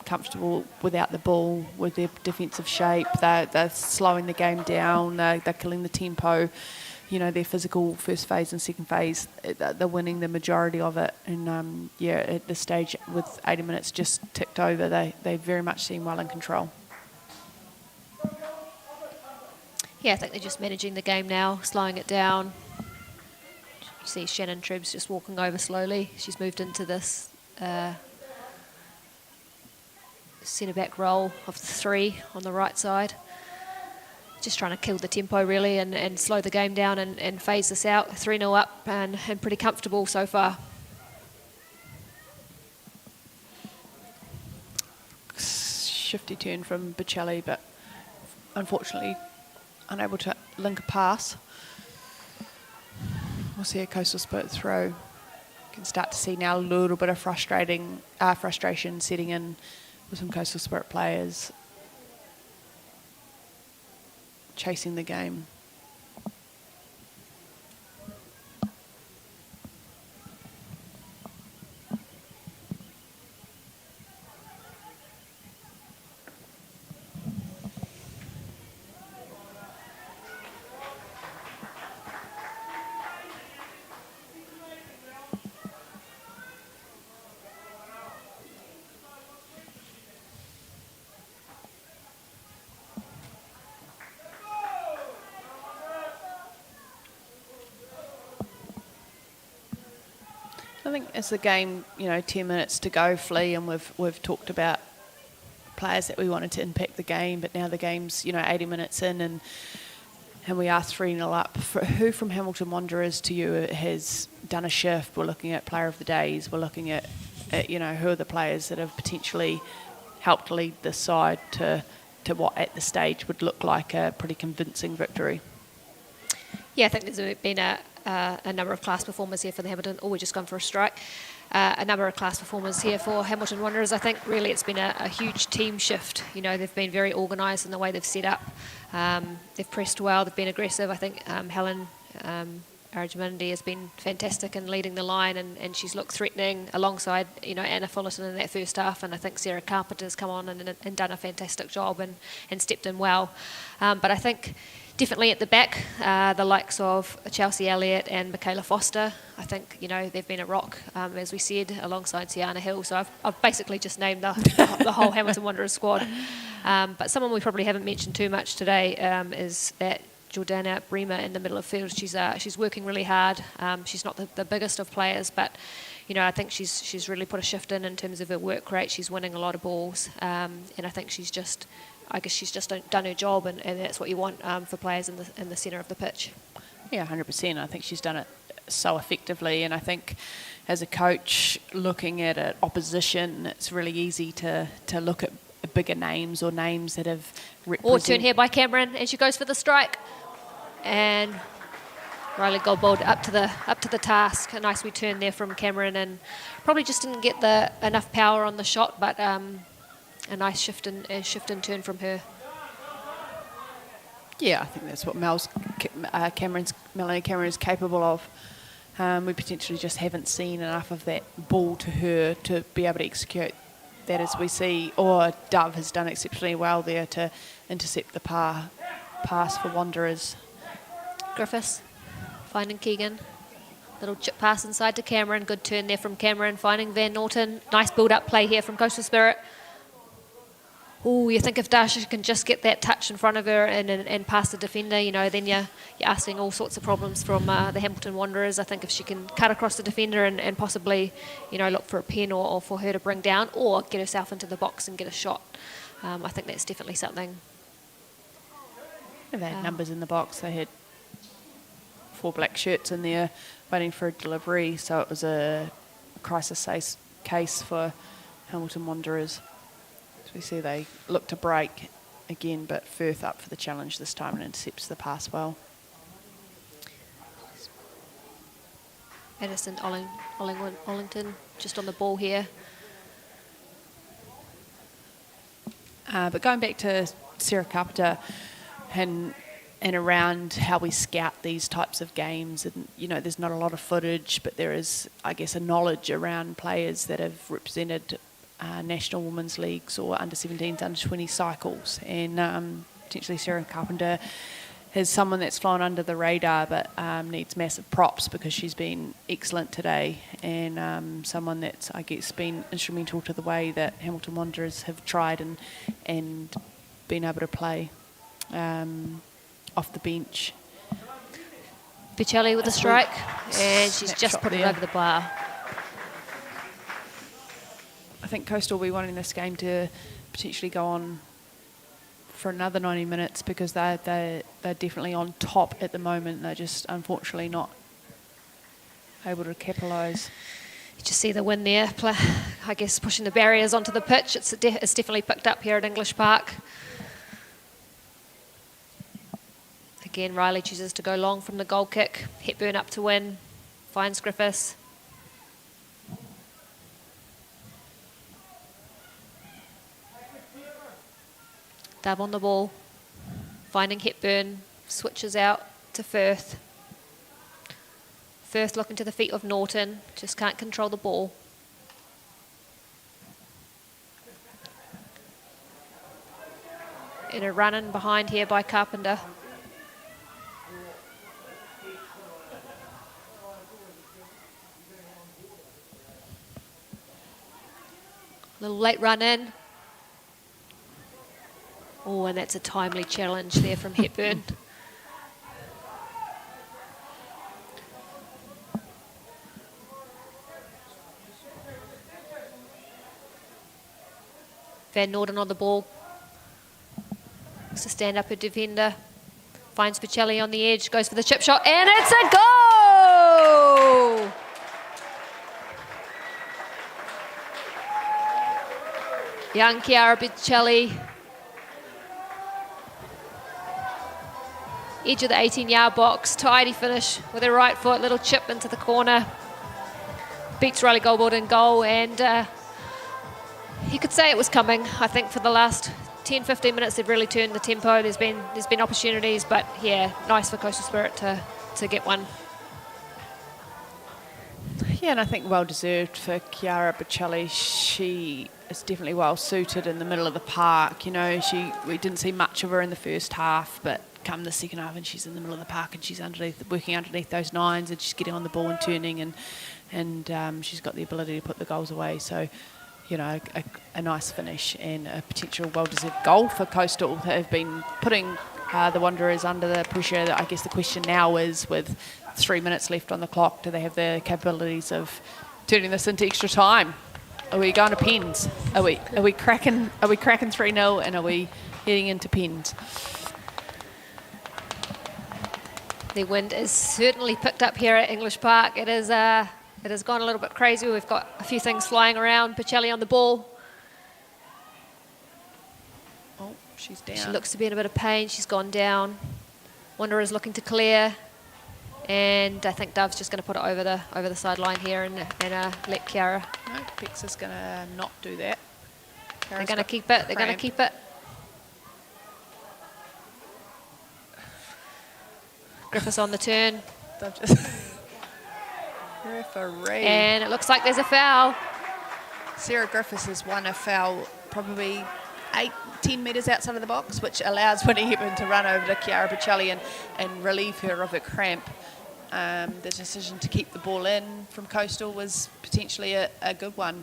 Comfortable without the ball, with their defensive shape. They're slowing the game down. They're killing the tempo. Their physical first phase and second phase, they're winning the majority of it. And at this stage, with 80 minutes just ticked over, they very much seem well in control. Yeah, I think they're just managing the game now, slowing it down. You see Shannon Tribs just walking over slowly. She's moved into this centre-back role of the three on the right side. Just trying to kill the tempo, really, and slow the game down and phase this out. 3-0 up and pretty comfortable so far. Shifty turn from Bocelli, but unfortunately unable to link a pass. We'll see a Coastal Spirit throw. You can start to see now a little bit of frustration setting in with some Coastal Spirit players chasing the game. I think as the game, 10 minutes to go, Flea, and we've talked about players that we wanted to impact the game, but now the game's 80 minutes in, and we are 3-0 up. Who from Hamilton Wanderers to you has done a shift? We're looking at player of the days. We're looking at who are the players that have potentially helped lead this side to what at the stage would look like a pretty convincing victory. Yeah, I think there's been a number of class performers here for the Hamilton. Oh, we've just gone for a strike. A number of class performers here for Hamilton Wanderers. I think really it's been a huge team shift. They've been very organised in the way they've set up. They've pressed well. They've been aggressive. I think Helen Arjamandi has been fantastic in leading the line, and she's looked threatening alongside Anna Fullerton in that first half. And I think Sarah Carpenter's come on and done a fantastic job and stepped in well. But I think definitely at the back, the likes of Chelsea Elliott and Michaela Foster, I think, they've been a rock, as we said, alongside Tiana Hill. So I've basically just named the whole Hamilton Wanderers squad. But someone we probably haven't mentioned too much today is that Jordana Bremer in the middle of field. She's working really hard. She's not the biggest of players, but I think she's really put a shift in terms of her work rate. She's winning a lot of balls, and I think she's just done her job, and that's what you want for players in the centre of the pitch. Yeah, 100%. I think she's done it so effectively, and I think as a coach looking at an opposition, it's really easy to look at bigger names or names that have represented. Turn here by Cameron, and she goes for the strike, and Riley Goldbold up to the task. A nice wee turn there from Cameron, and probably just didn't get enough power on the shot, but a nice shift and turn from her. Yeah, I think that's what Melanie Cameron is capable of. We potentially just haven't seen enough of that ball to her to be able to execute that as we see. Or Dove has done exceptionally well there to intercept the pass for Wanderers. Griffiths finding Keegan. Little chip pass inside to Cameron. Good turn there from Cameron, finding Van Norton. Nice build-up play here from Coastal Spirit. Oh, you think if Dasha can just get that touch in front of her and pass the defender, then you're asking all sorts of problems from the Hamilton Wanderers. I think if she can cut across the defender and possibly, look for a pen or for her to bring down or get herself into the box and get a shot, I think that's definitely something. They had numbers in the box. They had 4 black shirts in there waiting for a delivery, so it was a crisis case for Hamilton Wanderers. So we see they look to break again, but Firth up for the challenge this time and intercepts the pass well. Edison Ollington just on the ball here. But going back to Sarah Carpenter and around how we scout these types of games, and there's not a lot of footage, but there is, I guess, a knowledge around players that have represented national women's leagues or under 17s, under 20 cycles, and potentially Sarah Carpenter is someone that's flown under the radar but needs massive props because she's been excellent today, and someone that's, I guess, been instrumental to the way that Hamilton Wanderers have tried and been able to play off the bench. Picelli with a strike, and she's just put it over the bar. I think Coastal will be wanting this game to potentially go on for another 90 minutes because they're definitely on top at the moment. They're just unfortunately not able to capitalise. You just see the win there, I guess, pushing the barriers onto the pitch. It's definitely picked up here at English Park. Again, Riley chooses to go long from the goal kick. Hepburn up to win, finds Griffiths. Dove on the ball, finding Hepburn, switches out to Firth. Firth looking to the feet of Norton, just can't control the ball. In a run-in behind here by Carpenter. Little late run in. Oh, and that's a timely challenge there from Hepburn. Van Norden on the ball. Looks to stand up a defender. Finds Picelli on the edge, goes for the chip shot, and it's a goal! Young Chiara Picelli. Edge of the 18-yard box, tidy finish with her right foot, little chip into the corner. Beats Riley Goldboard in goal, and you could say it was coming. I think for the last 10-15 minutes they've really turned the tempo. There's been opportunities, but yeah, nice for Coastal Spirit to get one. Yeah, and I think well deserved for Chiara Picelli. She is definitely well suited in the middle of the park. We didn't see much of her in the first half, but come the second half and she's in the middle of the park and she's working underneath those nines and she's getting on the ball and turning and she's got the ability to put the goals away. So, a nice finish and a potential well-deserved goal for Coastal that have been putting the Wanderers under the pressure. I guess the question now is, with 3 minutes left on the clock, do they have the capabilities of turning this into extra time? Are we going to pens? Are we cracking 3-0 and are we heading into pens? The wind is certainly picked up here at English Park. It has gone a little bit crazy. We've got a few things flying around. Picelli on the ball. Oh, she's down. She looks to be in a bit of pain. She's gone down. Wanderers looking to clear. And I think Dove's just going to put it over the sideline here and let Chiara. No, Bex is going to not do that. They're going to keep it. They're going to keep it. Griffiths on the turn. Referee. And it looks like there's a foul. Sarah Griffiths has won a foul probably 8-10 metres outside of the box, which allows Winnie Hepburn to run over to Chiara Picelli and relieve her of a cramp. The decision to keep the ball in from Coastal was potentially a good one,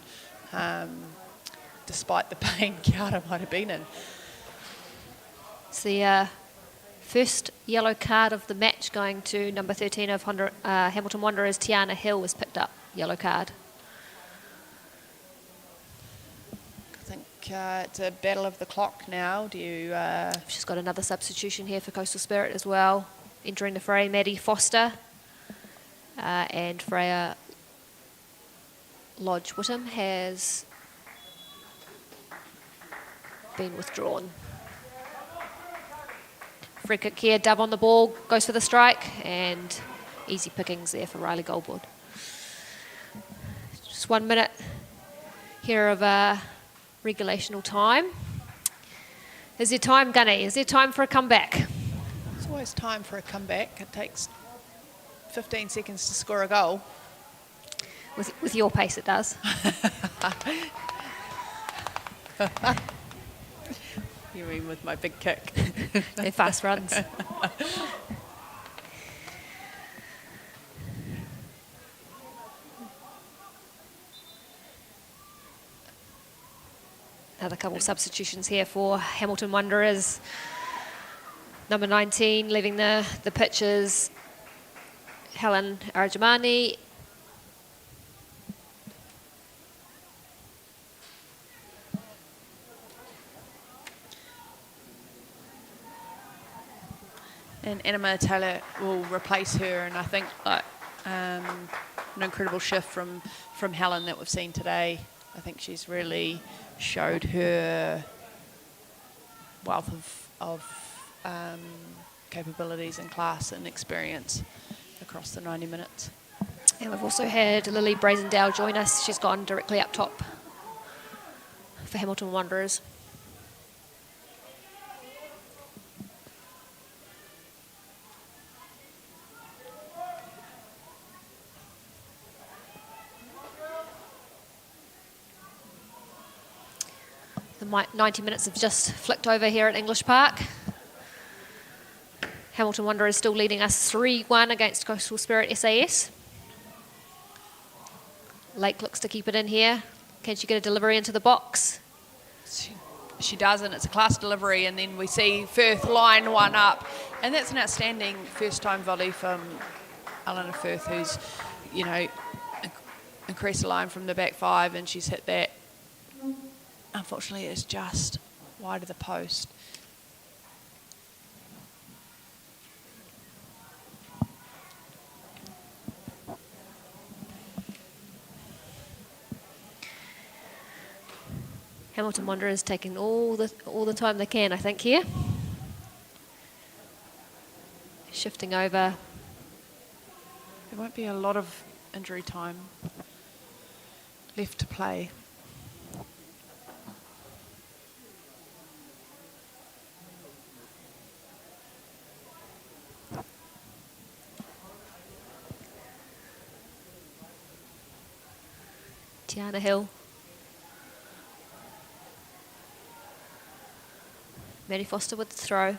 despite the pain Chiara might have been in. It's the first yellow card of the match going to number 13 of Hamilton Wanderers. Tiana Hill was picked up, yellow card. I think it's a battle of the clock now. She's got another substitution here for Coastal Spirit as well. Entering the fray, Maddie Foster and Freya Lodge Whittam has been withdrawn. Free kick here, Dub on the ball, goes for the strike, and easy pickings there for Riley Goldwood. Just 1 minute here of regulational time. Is there time, Gunny? Is there time for a comeback? It's always time for a comeback. It takes 15 seconds to score a goal. With your pace, it does. You mean with my big kick? They're fast runs. Another couple of substitutions here for Hamilton Wanderers. Number 19 leaving the pitch is Helen Arjamani. And Anima Taylor will replace her, and I think an incredible shift from Helen that we've seen today. I think she's really showed her wealth of capabilities and class and experience across the 90 minutes. And we've also had Lily Brazendale join us. She's gone directly up top for Hamilton Wanderers. The 90 minutes have just flicked over here at English Park. Hamilton Wanderers still leading us 3-1 against Coastal Spirit SAS. Lake looks to keep it in here. Can she get a delivery into the box? She does, and it's a class delivery, and then we see Firth line one up, and that's an outstanding first-time volley from Eleanor Firth, who's, increased the line from the back five, and she's hit that. Unfortunately, it's just wide of the post. Hamilton Wanderers taking all the time they can, I think, here. Shifting over. There won't be a lot of injury time left to play. Tiana Hill. Maddie Foster with the throw.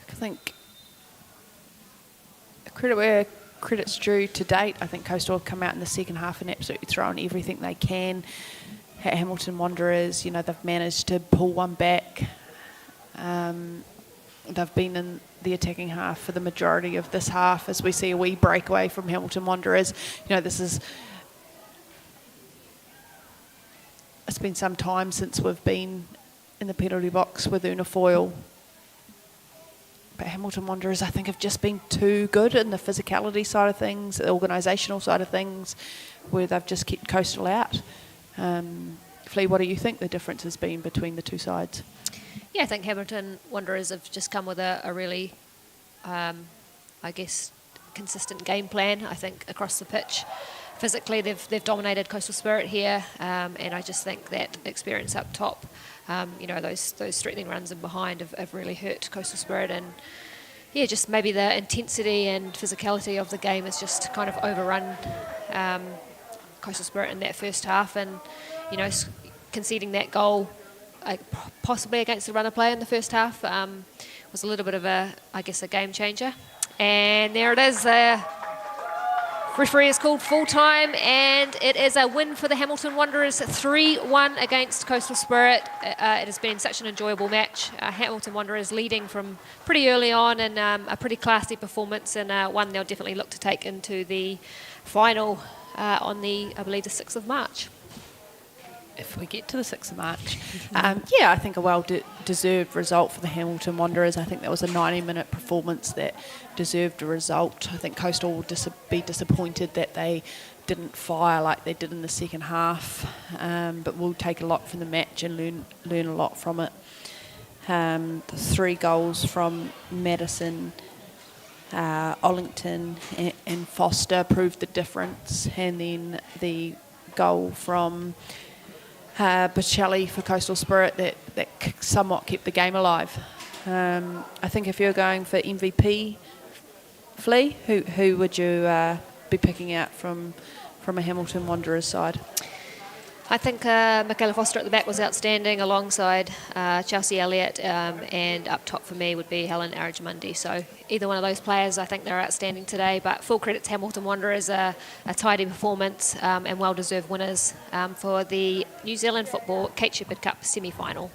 I think credit where credit's due to date. I think Coastal have come out in the second half and absolutely thrown everything they can at Hamilton Wanderers. They've managed to pull one back. They've been in the attacking half for the majority of this half, as we see a wee breakaway from Hamilton Wanderers. It's been some time since we've been in the penalty box with Una Foyle. But Hamilton Wanderers, I think, have just been too good in the physicality side of things, the organisational side of things, where they've just kept Coastal out. Flea, what do you think the difference has been between the two sides? Yeah, I think Hamilton Wanderers have just come with a really, consistent game plan, I think, across the pitch. Physically, they've dominated Coastal Spirit here, and I just think that experience up top, those threatening runs in behind have really hurt Coastal Spirit, and yeah, just maybe the intensity and physicality of the game has just kind of overrun Coastal Spirit in that first half, and conceding that goal, possibly against the runner play in the first half, was a little bit of a game changer. And there it is, Referee is called full-time, and it is a win for the Hamilton Wanderers, 3-1 against Coastal Spirit. It has been such an enjoyable match. Hamilton Wanderers leading from pretty early on, and a pretty classy performance, and one they'll definitely look to take into the final on the, I believe, the 6th of March. If we get to the 6th of March. I think a well-deserved result for the Hamilton Wanderers. I think that was a 90-minute performance that deserved a result. I think Coastal will be disappointed that they didn't fire like they did in the second half, but we'll take a lot from the match and learn a lot from it. The 3 goals from Madison, Ollington and Foster proved the difference, and then the goal from Bocelli for Coastal Spirit that somewhat kept the game alive. I think if you're going for MVP, Flea, who would you be picking out from a Hamilton Wanderers side? I think Michaela Foster at the back was outstanding alongside Chelsea Elliott, and up top for me would be Helen Arajamundi. So either one of those players, I think they're outstanding today, but full credit to Hamilton Wanderers, a tidy performance and well-deserved winners for the New Zealand Football Kate Sheppard Cup semi-final.